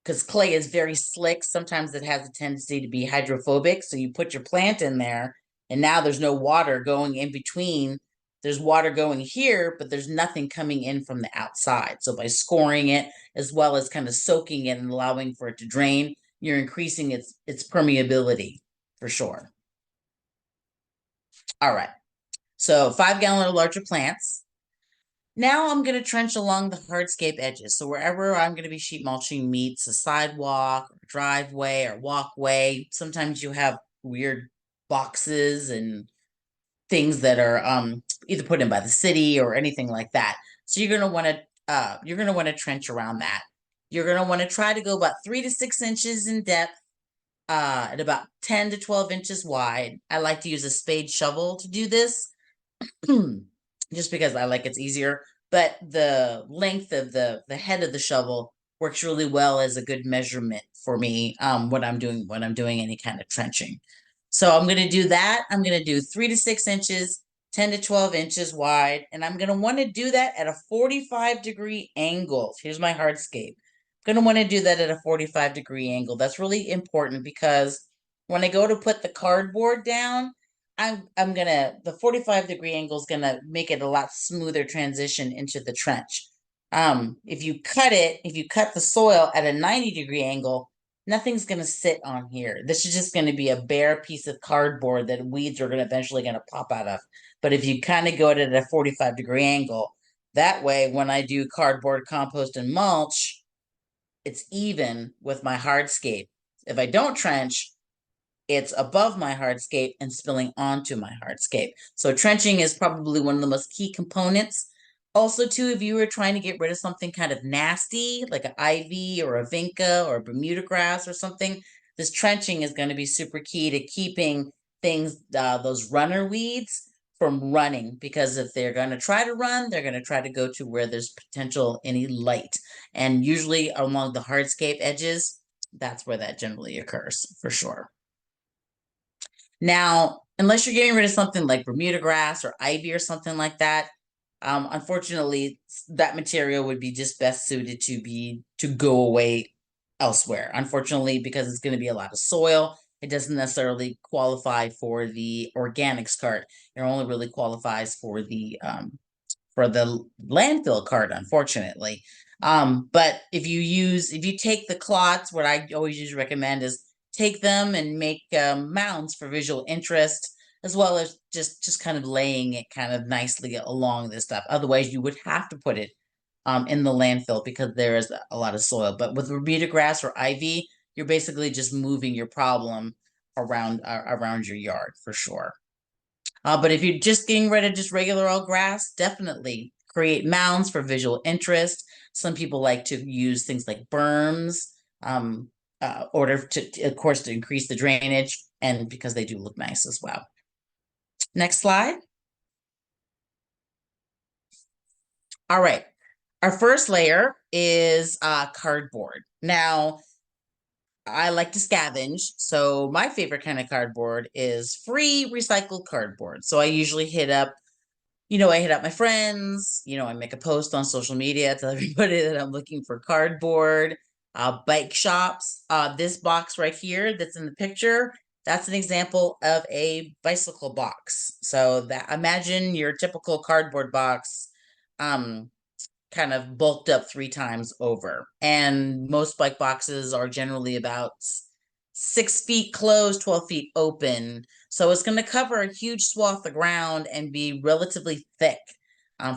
because clay is very slick, sometimes it has a tendency to be hydrophobic. So you put your plant in there and now there's no water going in between. There's water going here, but there's nothing coming in from the outside. So by scoring it, as well as kind of soaking it and allowing for it to drain, you're increasing its permeability for sure. All right. So 5-gallon or larger plants. Now I'm going to trench along the hardscape edges. So wherever I'm going to be sheet mulching meets a sidewalk or driveway or walkway, sometimes you have weird boxes and things that are either put in by the city or anything like that. So you're going to want to trench around that. You're going to want to try to go about 3 to 6 inches in depth at about 10 to 12 inches wide. I like to use a spade shovel to do this just because I like it's easier. But the length of the head of the shovel works really well as a good measurement for me when I'm doing any kind of trenching. So I'm going to do that. I'm going to do 3 to 6 inches, 10 to 12 inches wide, and I'm going to want to do that at a 45-degree angle. Here's my hardscape. I'm going to want to do that at a 45-degree angle. That's really important because when I go to put the cardboard down, the 45-degree angle is gonna make it a lot smoother transition into the trench. If you cut the soil at a 90-degree angle, nothing's gonna sit on here. This is just gonna be a bare piece of cardboard that weeds are eventually gonna pop out of. But if you kind of go at it at a 45-degree angle, that way when I do cardboard, compost, and mulch, it's even with my hardscape. If I don't trench, it's above my hardscape and spilling onto my hardscape. So trenching is probably one of the most key components. Also, too, if you were trying to get rid of something kind of nasty, like an ivy or a vinca or a Bermuda grass or something, this trenching is going to be super key to keeping things, those runner weeds, from running. Because if they're going to try to run, they're going to try to go to where there's potential any light. And usually along the hardscape edges, that's where that generally occurs for sure. Now, unless you're getting rid of something like Bermuda grass or ivy or something like that, unfortunately, that material would be just best suited to go away elsewhere. Unfortunately, because it's going to be a lot of soil, it doesn't necessarily qualify for the organics cart. It only really qualifies for the landfill cart, unfortunately. But if you take the clots, what I always usually recommend is take them and make mounds for visual interest, as well as just kind of laying it kind of nicely along this stuff. Otherwise, you would have to put it in the landfill because there is a lot of soil. But with Bermuda grass or ivy, you're basically just moving your problem around your yard for sure. But if you're just getting rid of just regular old grass, definitely create mounds for visual interest. Some people like to use things like berms order to, of course, to increase the drainage and because they do look nice as well. Next slide. All right. Our first layer is cardboard. Now, I like to scavenge, so my favorite kind of cardboard is free recycled cardboard. So I usually I hit up my friends, I make a post on social media, tell everybody that I'm looking for cardboard, bike shops. This box right here that's in the picture, that's an example of a bicycle box. So that imagine your typical cardboard box, um, kind of bulked up 3 times over. And most bike boxes are generally about 6 feet closed, 12 feet open. So it's going to cover a huge swath of ground and be relatively thick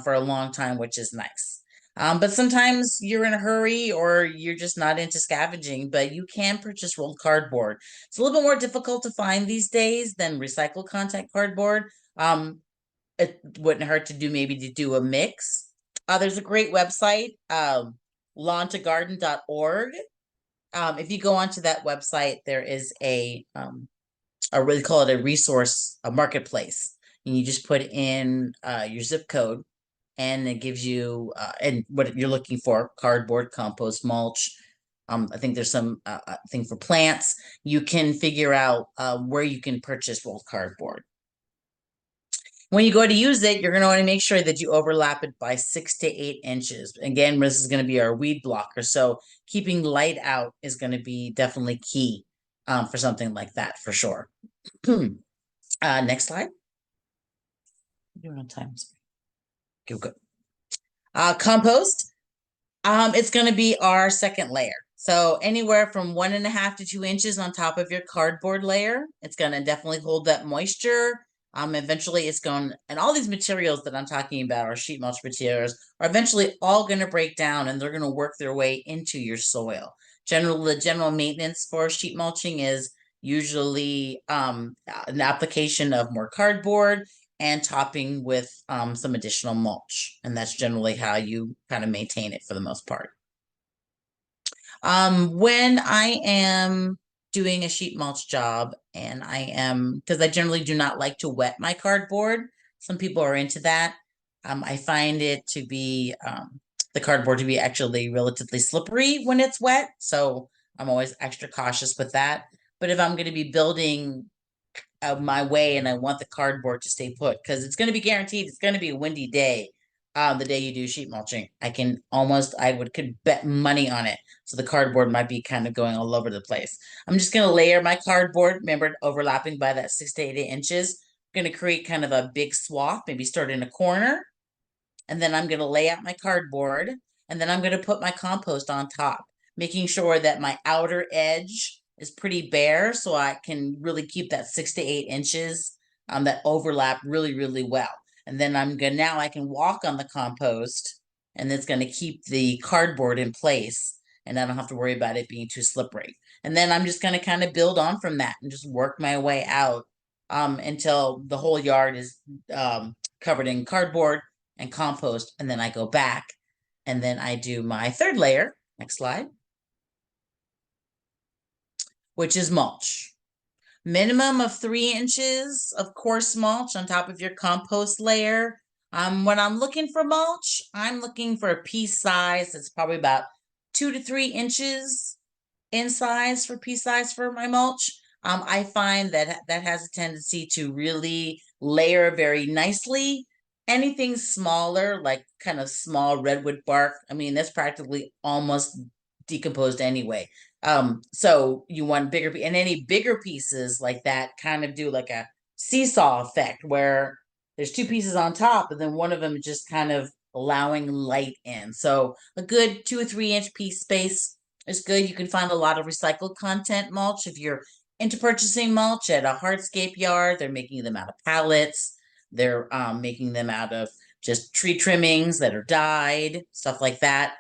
for a long time, which is nice. But sometimes you're in a hurry or you're just not into scavenging, but you can purchase rolled cardboard. It's a little bit more difficult to find these days than recycled contact cardboard. It wouldn't hurt to do a mix. There's a great website, lawntogarden.org. If you go onto that website, there is a really call it a resource, a marketplace. And you just put in your zip code and it gives you and what you're looking for: cardboard, compost, mulch. I think there's some thing for plants. You can figure out where you can purchase rolled cardboard. When you go to use it, you're going to want to make sure that you overlap it by 6 to 8 inches. Again, this is going to be our weed blocker. So keeping light out is going to be definitely key for something like that, for sure. Next slide. Doing on time. Good. Compost. It's going to be our second layer. So anywhere from 1.5 to 2 inches on top of your cardboard layer. It's going to definitely hold that moisture. Eventually it's going, and all these materials that I'm talking about, our sheet mulch materials, are eventually all going to break down and they're going to work their way into your soil. The general maintenance for sheet mulching is usually an application of more cardboard and topping with some additional mulch. And that's generally how you kind of maintain it for the most part. When I am doing a sheet mulch job and because I generally do not like to wet my cardboard. Some people are into that. I find it to be, the cardboard to be actually relatively slippery when it's wet. So I'm always extra cautious with that. But if I'm going to be building my way and I want the cardboard to stay put, because it's going to be guaranteed, it's going to be a windy day. The day you do sheet mulching, could bet money on it. So the cardboard might be kind of going all over the place. I'm just going to layer my cardboard, remember, overlapping by that 6 to 8 inches. I'm going to create kind of a big swath, maybe start in a corner. And then I'm going to lay out my cardboard. And then I'm going to put my compost on top, making sure that my outer edge is pretty bare so I can really keep that 6 to 8 inches that overlap really, really well. And then now I can walk on the compost and it's going to keep the cardboard in place and I don't have to worry about it being too slippery. And then I'm just going to kind of build on from that and just work my way out until the whole yard is covered in cardboard and compost. And then I go back and then I do my third layer. Next slide. Which is mulch. Minimum of 3 inches of coarse mulch on top of your compost layer. When I'm looking for mulch, I'm looking for a piece size that's probably about 2 to 3 inches in size for piece size for my mulch. I find that has a tendency to really layer very nicely. Anything smaller, like kind of small redwood bark, I mean, that's practically almost decomposed anyway. So you want bigger, and any bigger pieces like that kind of do like a seesaw effect where there's 2 pieces on top and then one of them just kind of allowing light in. So a good 2 or 3 inch piece space is good. You can find a lot of recycled content mulch if you're into purchasing mulch at a hardscape yard. They're making them out of pallets. They're making them out of just tree trimmings that are dyed, stuff like that.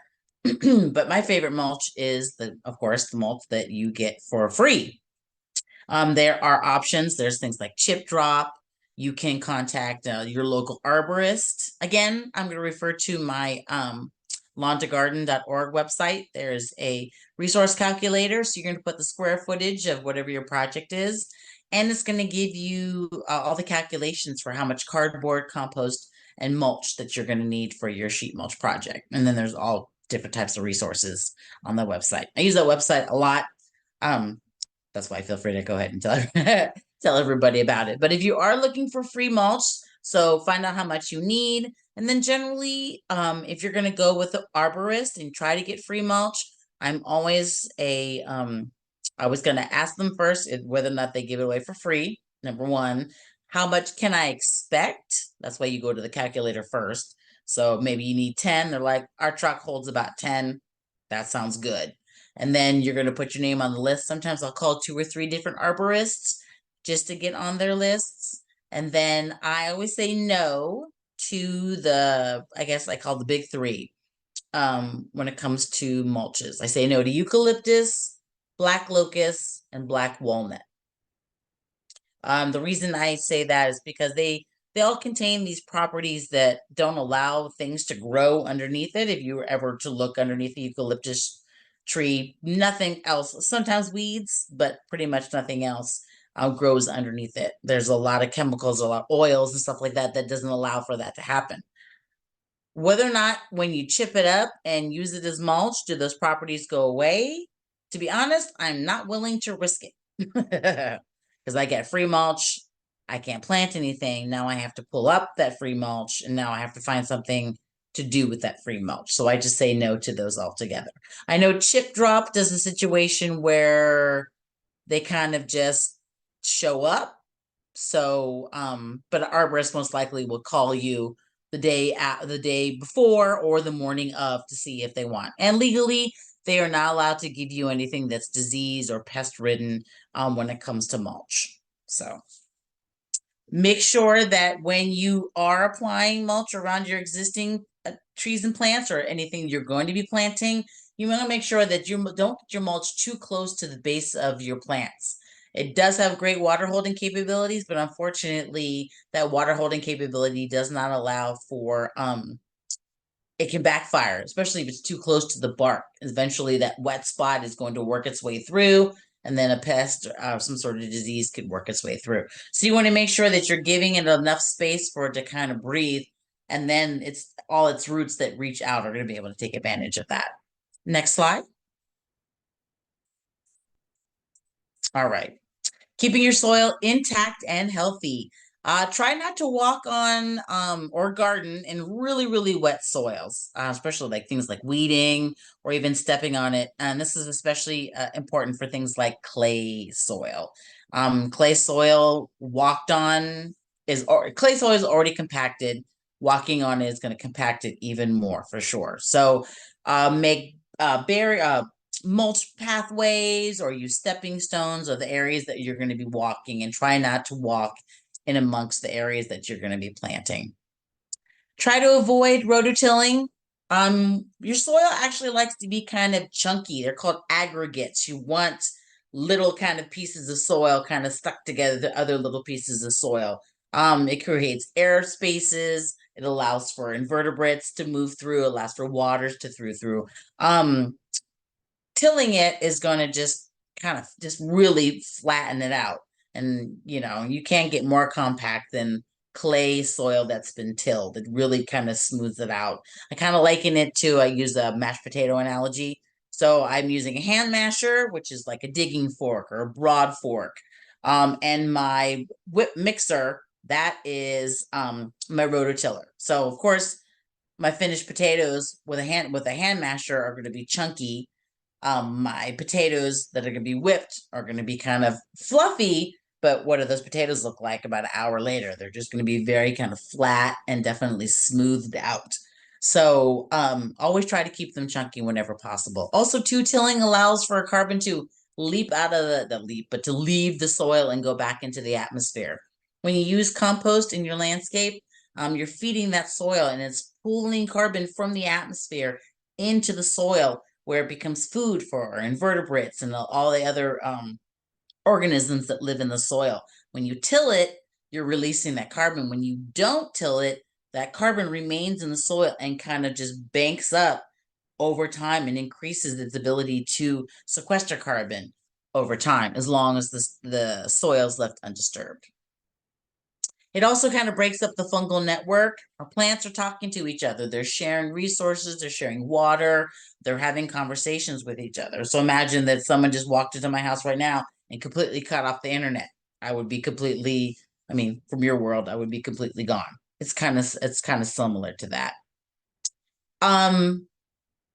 But my favorite mulch is of course, the mulch that you get for free. There are options. There's things like chip drop. You can contact your local arborist. Again, I'm going to refer to my lawn2garden.org website. There's a resource calculator. So you're going to put the square footage of whatever your project is, and it's going to give you all the calculations for how much cardboard, compost, and mulch that you're going to need for your sheet mulch project. And then there's all different types of resources on the website. I use that website a lot. That's why feel free to go ahead and tell everybody about it. But if you are looking for free mulch, so find out how much you need. And then generally, if you're going to go with the arborist and try to get free mulch, I'm always I was going to ask them first whether or not they give it away for free. Number one, how much can I expect? That's why you go to the calculator first. So maybe you need 10. They're like, our truck holds about 10. That sounds good. And then you're going to put your name on the list. Sometimes I'll call 2 or 3 different arborists just to get on their lists. And then I always say no to I guess I call the big 3 when it comes to mulches. I say no to eucalyptus, black locust, and black walnut. The reason I say that is because they all contain these properties that don't allow things to grow underneath it. If you were ever to look underneath the eucalyptus tree, nothing else, sometimes weeds, but pretty much nothing else grows underneath it. There's a lot of chemicals, a lot of oils and stuff like that doesn't allow for that to happen. Whether or not when you chip it up and use it as mulch, do those properties go away? To be honest, I'm not willing to risk it because I get free mulch. I can't plant anything. Now I have to pull up that free mulch, and now I have to find something to do with that free mulch. So I just say no to those altogether. I know Chip Drop does a situation where they kind of just show up. So, but an arborist most likely will call you the day before or the morning of to see if they want. And legally, they are not allowed to give you anything that's disease or pest ridden when it comes to mulch. So make sure that when you are applying mulch around your existing trees and plants or anything you're going to be planting, you want to make sure that you don't get your mulch too close to the base of your plants. It does have great water holding capabilities, but unfortunately, that water holding capability does not allow for it can backfire, especially if it's too close to the bark. Eventually, that wet spot is going to work its way through, and then a pest or some sort of disease could work its way through. So you want to make sure that you're giving it enough space for it to kind of breathe, and then it's all its roots that reach out are going to be able to take advantage of that. Next slide. All right. Keeping your soil intact and healthy. Try not to walk on or garden in really, really wet soils, especially like things like weeding or even stepping on it. And this is especially important for things like clay soil. Clay soil walked on clay soil is already compacted. Walking on it is going to compact it even more for sure. So make mulch pathways or use stepping stones or the areas that you're going to be walking, and try not to walk in amongst the areas that you're going to be planting. Try to avoid rototilling. Your soil actually likes to be kind of chunky. They're called aggregates. You want little kind of pieces of soil kind of stuck together to other little pieces of soil. It creates air spaces. It allows for invertebrates to move through. It allows for waters to through. Tilling it is going to just kind of just really flatten it out. And, you can't get more compact than clay soil that's been tilled. It really kind of smooths it out. I kind of liken it to, I use a mashed potato analogy. So I'm using a hand masher, which is like a digging fork or a broad fork. And my whip mixer, that is my rototiller. So of course, my finished potatoes with a hand masher are going to be chunky. My potatoes that are going to be whipped are going to be kind of fluffy, but what do those potatoes look like about an hour later? They're just going to be very kind of flat and definitely smoothed out. So always try to keep them chunky whenever possible. Also, tilling allows for carbon to leap out of to leave the soil and go back into the atmosphere. When you use compost in your landscape, you're feeding that soil and it's pulling carbon from the atmosphere into the soil, where it becomes food for invertebrates and all the other organisms that live in the soil. When you till it, you're releasing that carbon. When you don't till it, that carbon remains in the soil and kind of just banks up over time and increases its ability to sequester carbon over time, as long as the soil is left undisturbed. It also kind of breaks up the fungal network. Our plants are talking to each other. They're sharing resources, they're sharing water, they're having conversations with each other. So imagine that someone just walked into my house right now and completely cut off the internet. I would be completely, I mean, from your world, I would be completely gone. It's kind of similar to that. Um,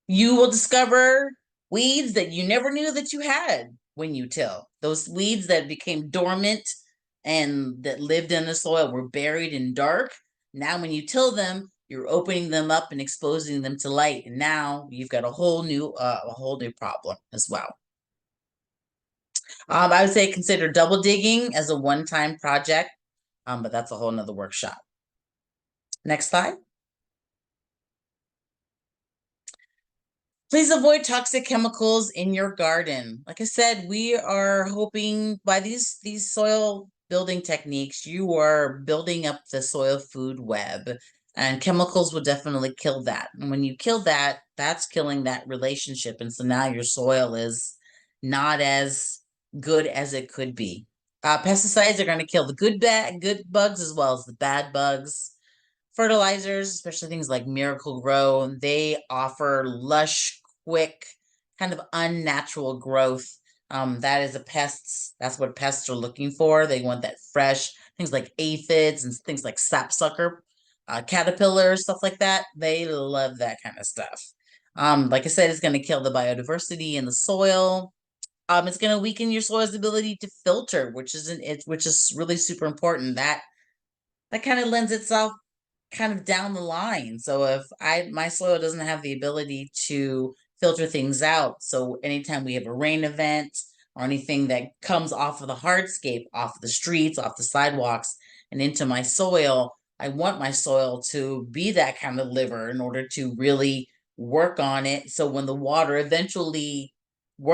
you will discover weeds that you never knew that you had when you till. Those weeds that became dormant and that lived in the soil were buried in dark. Now, when you till them, you're opening them up and exposing them to light, and now you've got a whole new problem as well. I would say consider double digging as a one-time project, but that's a whole nother workshop. Next slide. Please avoid toxic chemicals in your garden. Like I said, we are hoping by these soil building techniques, you are building up the soil food web, and chemicals will definitely kill that. And when you kill that, that's killing that relationship. And so now your soil is not as good as it could be. Pesticides are going to kill the good bugs as well as the bad bugs. Fertilizers, especially things like Miracle Grow, they offer lush, quick, kind of unnatural growth. That is that's what pests are looking for. They want that fresh, things like aphids and things like sapsucker, caterpillars, stuff like that. They love that kind of stuff. Like I said, it's going to kill the biodiversity in the soil. It's going to weaken your soil's ability to filter, which is really super important. That kind of lends itself kind of down the line. So if my soil doesn't have the ability to filter things out, so anytime we have a rain event or anything that comes off of the hardscape, off the streets, off the sidewalks, and into my soil, I want my soil to be that kind of liver in order to really work on it. So when the water eventually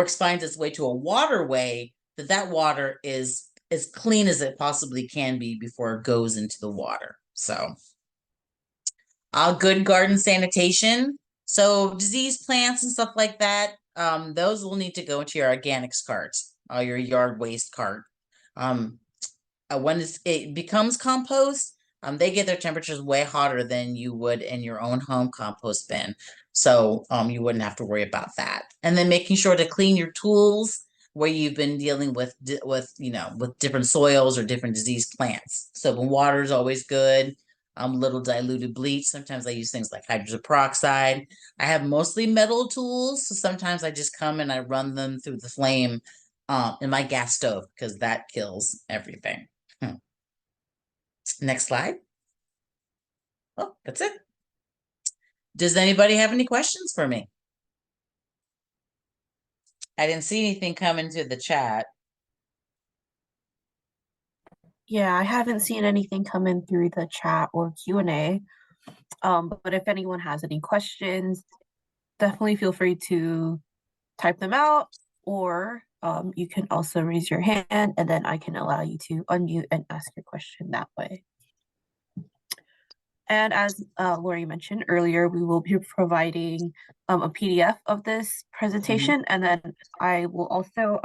finds its way to a waterway, that water is as clean as it possibly can be before it goes into the water. So good garden sanitation. So diseased plants and stuff like that, those will need to go into your organics cart, your yard waste cart. When it becomes compost, they get their temperatures way hotter than you would in your own home compost bin. So you wouldn't have to worry about that. And then making sure to clean your tools where you've been dealing with different soils or different diseased plants. Soap and water is always good. Little diluted bleach. Sometimes I use things like hydrogen peroxide. I have mostly metal tools, so sometimes I just come and I run them through the flame in my gas stove because that kills everything. Next slide. Oh, that's it. Does anybody have any questions for me? I didn't see anything come into the chat. Yeah, I haven't seen anything come in through the chat or Q&A. But if anyone has any questions, definitely feel free to type them out, or you can also raise your hand and then I can allow you to unmute and ask your question that way. And as Lori mentioned earlier, we will be providing a PDF of this presentation, and then I will also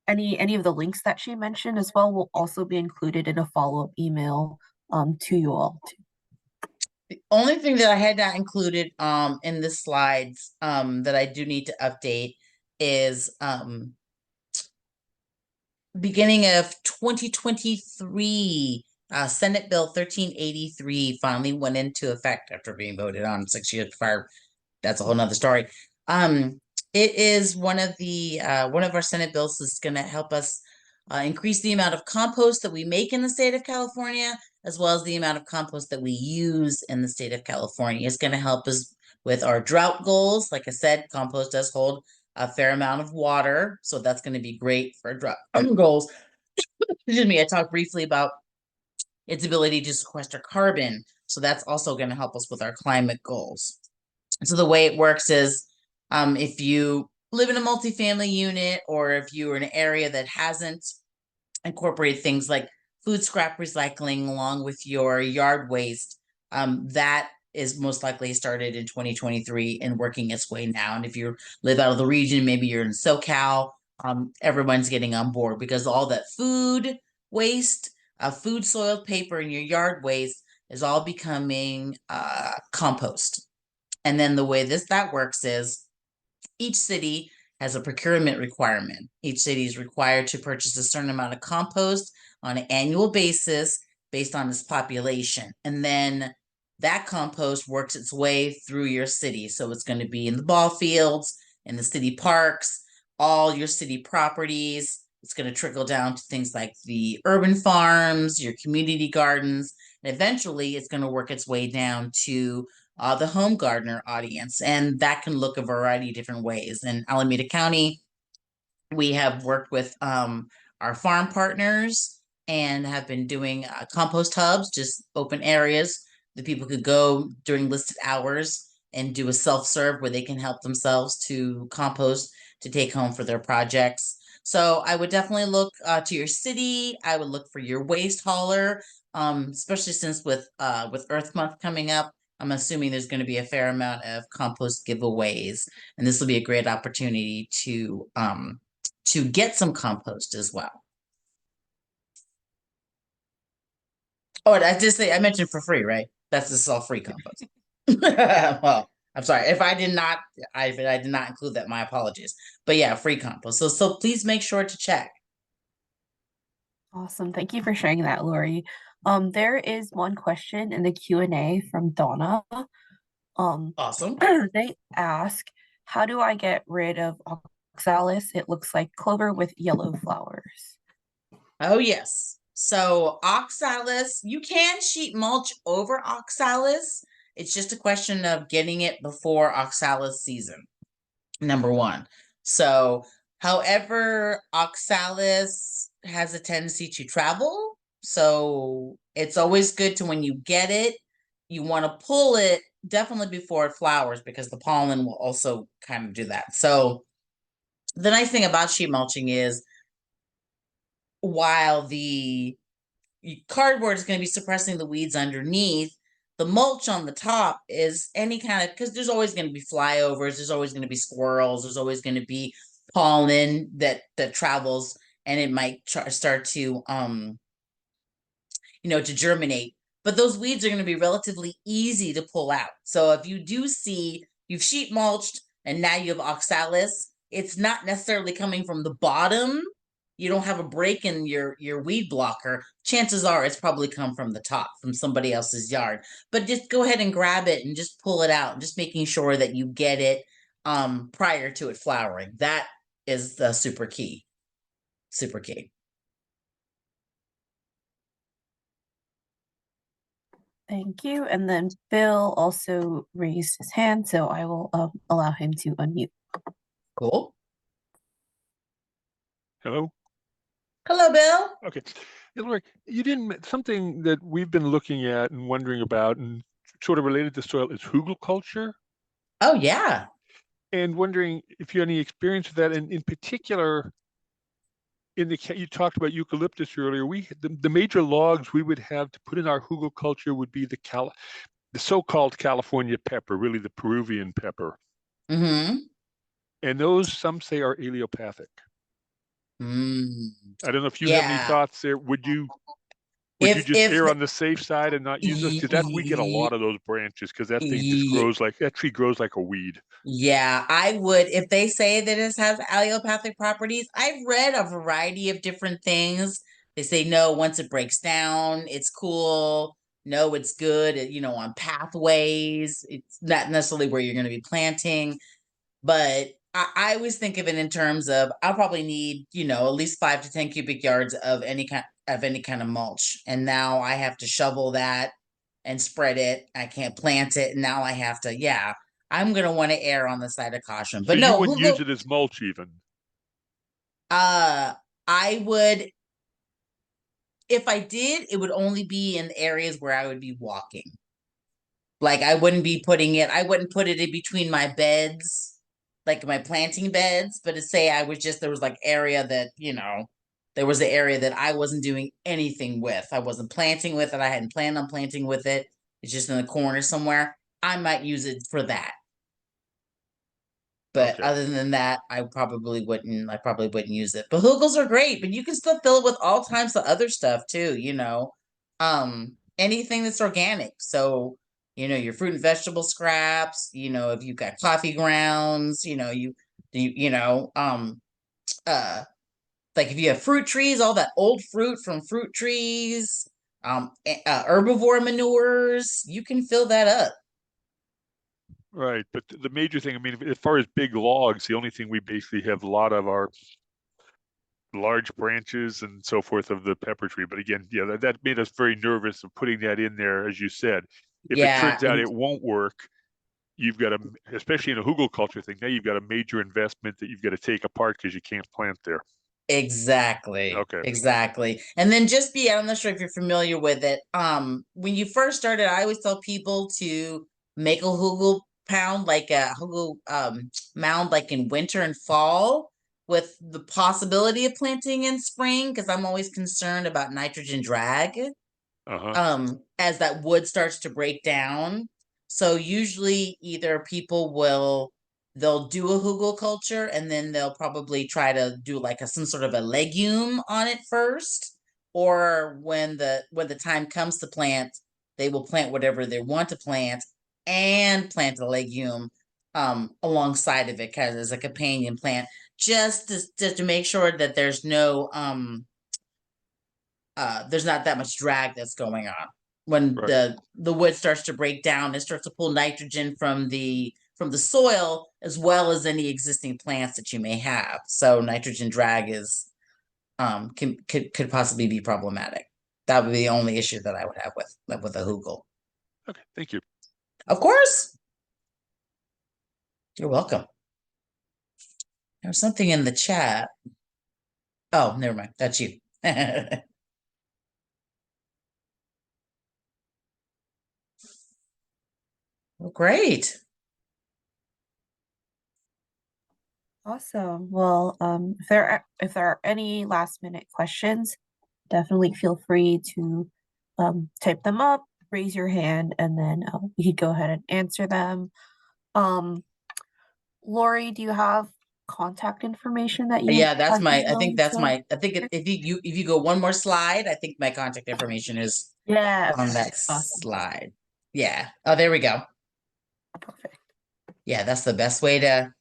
any of the links that she mentioned as well will also be included in a follow-up email to you all. The only thing that I had not included in the slides that I do need to update is beginning of 2023, Senate Bill 1383 finally went into effect after being voted on 6 years prior. That's a whole nother story. It is one of our Senate bills that's going to help us increase the amount of compost that we make in the state of California, as well as the amount of compost that we use in the state of California. It's going to help us with our drought goals. Like I said, compost does hold a fair amount of water, so that's going to be great for drought goals. Excuse me, I talked briefly about its ability to sequester carbon, so that's also going to help us with our climate goals. So the way it works is if you live in a multifamily unit, or if you are in an area that hasn't incorporated things like food scrap recycling along with your yard waste, that is most likely started in 2023 and working its way now. And if you live out of the region, maybe you're in SoCal, everyone's getting on board because all that food waste, food soiled paper in your yard waste is all becoming compost. And then the way that works is each city has a procurement requirement. Each city is required to purchase a certain amount of compost on an annual basis based on its population. And then that compost works its way through your city. So it's going to be in the ball fields, in the city parks, all your city properties. It's going to trickle down to things like the urban farms, your community gardens, and eventually it's going to work its way down to the home gardener audience. And that can look a variety of different ways. In Alameda County, we have worked with our farm partners and have been doing compost hubs, just open areas that people could go during listed hours and do a self-serve where they can help themselves to compost to take home for their projects. So I would definitely look to your city. I would look for your waste hauler, especially since with Earth Month coming up. I'm assuming there's going to be a fair amount of compost giveaways, and this will be a great opportunity to get some compost as well. Oh, I just say I mentioned for free, right? That's just all free compost. Well, I'm sorry if I did not. I did not include that. My apologies. But yeah, free compost. So please make sure to check. Awesome. Thank you for sharing that, Lori. There is one question in the Q&A from Donna. Awesome. They ask, how do I get rid of oxalis? It looks like clover with yellow flowers. Oh yes. So oxalis, you can sheet mulch over oxalis. It's just a question of getting it before oxalis season. Number one. So, however, oxalis has a tendency to travel. So it's always good to when you get it, you want to pull it definitely before it flowers because the pollen will also kind of do that. So the nice thing about sheet mulching is while the cardboard is going to be suppressing the weeds underneath, the mulch on the top is any kind of, because there's always going to be flyovers, there's always going to be squirrels, there's always going to be pollen that travels, and it might start to to germinate. But those weeds are going to be relatively easy to pull out. So if you do see you've sheet mulched and now you have oxalis, it's not necessarily coming from the bottom. You don't have a break in your weed blocker. Chances are it's probably come from the top, from somebody else's yard. But just go ahead and grab it and just pull it out, just making sure that you get it prior to it flowering. That is the super key. Super key. Thank you. And then Bill also raised his hand, so I will allow him to unmute. Cool. Hello. Hello, Bill. Okay. Hey, Lori, you didn't something that we've been looking at and wondering about, and sort of related to soil, is hugelkultur, Oh yeah. and wondering if you had any experience with that, and in particular, you talked about eucalyptus earlier. The major logs we would have to put in our hugelkultur would be the so-called California pepper, really the Peruvian pepper, Mm-hmm. and those some say are allelopathic. Mm. I don't know if you have any thoughts there. Would you just err on the safe side and not use those? Because we get a lot of those branches because that thing just that tree grows like a weed. Yeah, I would. If they say that it has allelopathic properties, I've read a variety of different things. They say no, once it breaks down, it's cool. No, it's good, on pathways. It's not necessarily where you're going to be planting. But I always think of it in terms of I'll probably need, at least 5 to 10 cubic yards of any kind of mulch. And now I have to shovel that and spread it. I can't plant it. And now I have to, I'm gonna want to err on the side of caution. But so no, you wouldn't use it as mulch even. I would, if I did, it would only be in areas where I would be walking. Like I wouldn't put it in between my beds, like my planting beds, but to say there was like area that, there was an area that I wasn't doing anything with. I wasn't planting with it. I hadn't planned on planting with it. It's just in the corner somewhere. I might use it for that. But Okay. other than that, I probably wouldn't use it. But hugels are great, but you can still fill it with all types of other stuff too, anything that's organic. So, your fruit and vegetable scraps, if you've got coffee grounds, like if you have fruit trees, all that old fruit from fruit trees, herbivore manures, you can fill that up. Right, but the major thing, I mean, as far as big logs, the only thing we basically have a lot of are large branches and so forth of the pepper tree. But again, yeah, that made us very nervous of putting that in there, as you said. If it turns out it won't work, you've got especially in a hugel culture thing, now you've got a major investment that you've got to take apart because you can't plant there. Exactly. Okay. Exactly. And then I'm not sure if you're familiar with it. When you first started, I always tell people to make a hugel pound, like a hugel mound, like in winter and fall, with the possibility of planting in spring, because I'm always concerned about nitrogen drag. As that wood starts to break down. So usually either they'll do a hugel culture and then they'll probably try to do like some sort of a legume on it first, or when the time comes to plant, they will plant whatever they want to plant and plant a legume alongside of it, kind of as a companion plant, just to make sure that there's not that much drag that's going on. When Right. the wood starts to break down, it starts to pull nitrogen from the soil, as well as any existing plants that you may have. So nitrogen drag is could possibly be problematic. That would be the only issue that I would have with a hugel. Okay, thank you. Of course. You're welcome. There's something in the chat. Oh, never mind. That's you. Well, great. Awesome. Well, if there are any last minute questions, definitely feel free to type them up, raise your hand, and then we could go ahead and answer them. Lori, do you have contact information that you Yeah, that's might be my. I think willing that's to? my. I think if you go one more slide, I think my contact information is Yeah, on that awesome. slide. Yeah. Oh, there we go. Perfect. Yeah, that's the best way to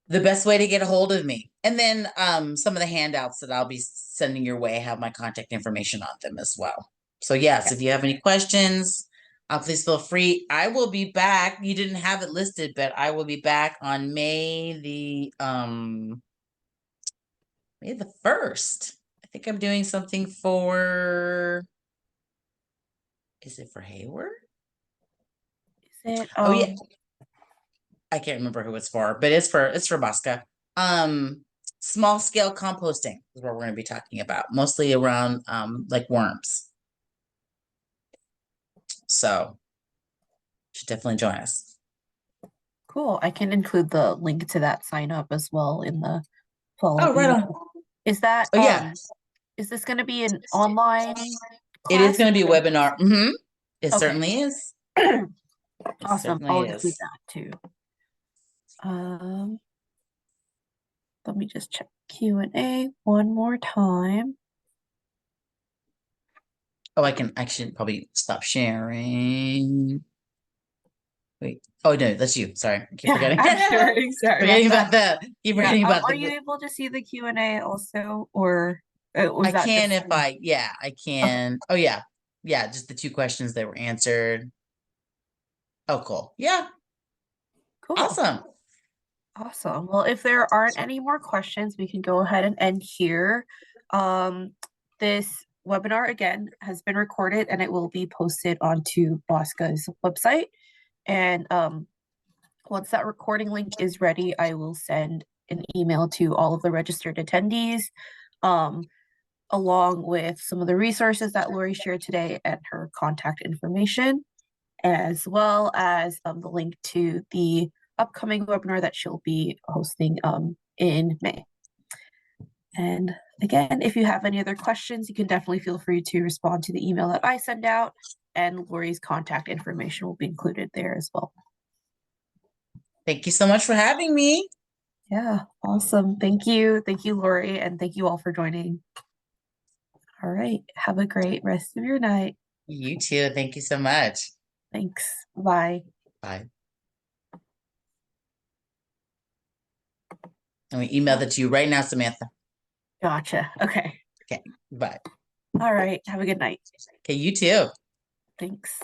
get a hold of me. And then some of the handouts that I'll be sending your way have my contact information on them as well. So yes, Yeah. if you have any questions, please feel free. I will be back. You didn't have it listed, but I will be back on May the 1st. I think I'm doing something for. Is it for Hayward? Is it Oh yeah, I can't remember who it's for, but it's for Bosca. Small scale composting is what we're going to be talking about, mostly around like worms. So should definitely join us. cool. I can include the link to that sign up as well in the follow Oh, right on. email. Is that Oh yeah, is this going to be an online it is class? going to be a webinar. It Okay. certainly is. It Awesome. I'll certainly include is. that too. Um, let me just check Q&A one more time. Oh, I should probably stop sharing. Wait. Oh no, that's you. Sorry, I keep forgetting. I'm sure. Sorry about Forgetting that. about that. Keep Yeah. forgetting about Are the. you able to see the Q&A also, or was I that can just? if I. Yeah, I Okay, can. Oh yeah, yeah. Just the 2 questions that were answered. Oh, cool. Yeah. cool. Awesome. Awesome. Well, if there aren't any more questions, we can go ahead and end here. This webinar again has been recorded and it will be posted onto Bosca's website. And once that recording link is ready, I will send an email to all of the registered attendees, along with some of the resources that Lori shared today and her contact information, as well as the link to the upcoming webinar that she'll be hosting in May. And again, if you have any other questions, you can definitely feel free to respond to the email that I send out. and Lori's contact information will be included there as well. Thank you so much for having me. Yeah, awesome. Thank you. Thank you, Lori, and thank you all for joining. All right. Have a great rest of your night. You too. Thank you so much. Thanks. Bye. Bye. I'm gonna email that to you right now, Samantha. Gotcha. Okay. Okay, bye. All right. Have a good night. Okay, you too. Thanks.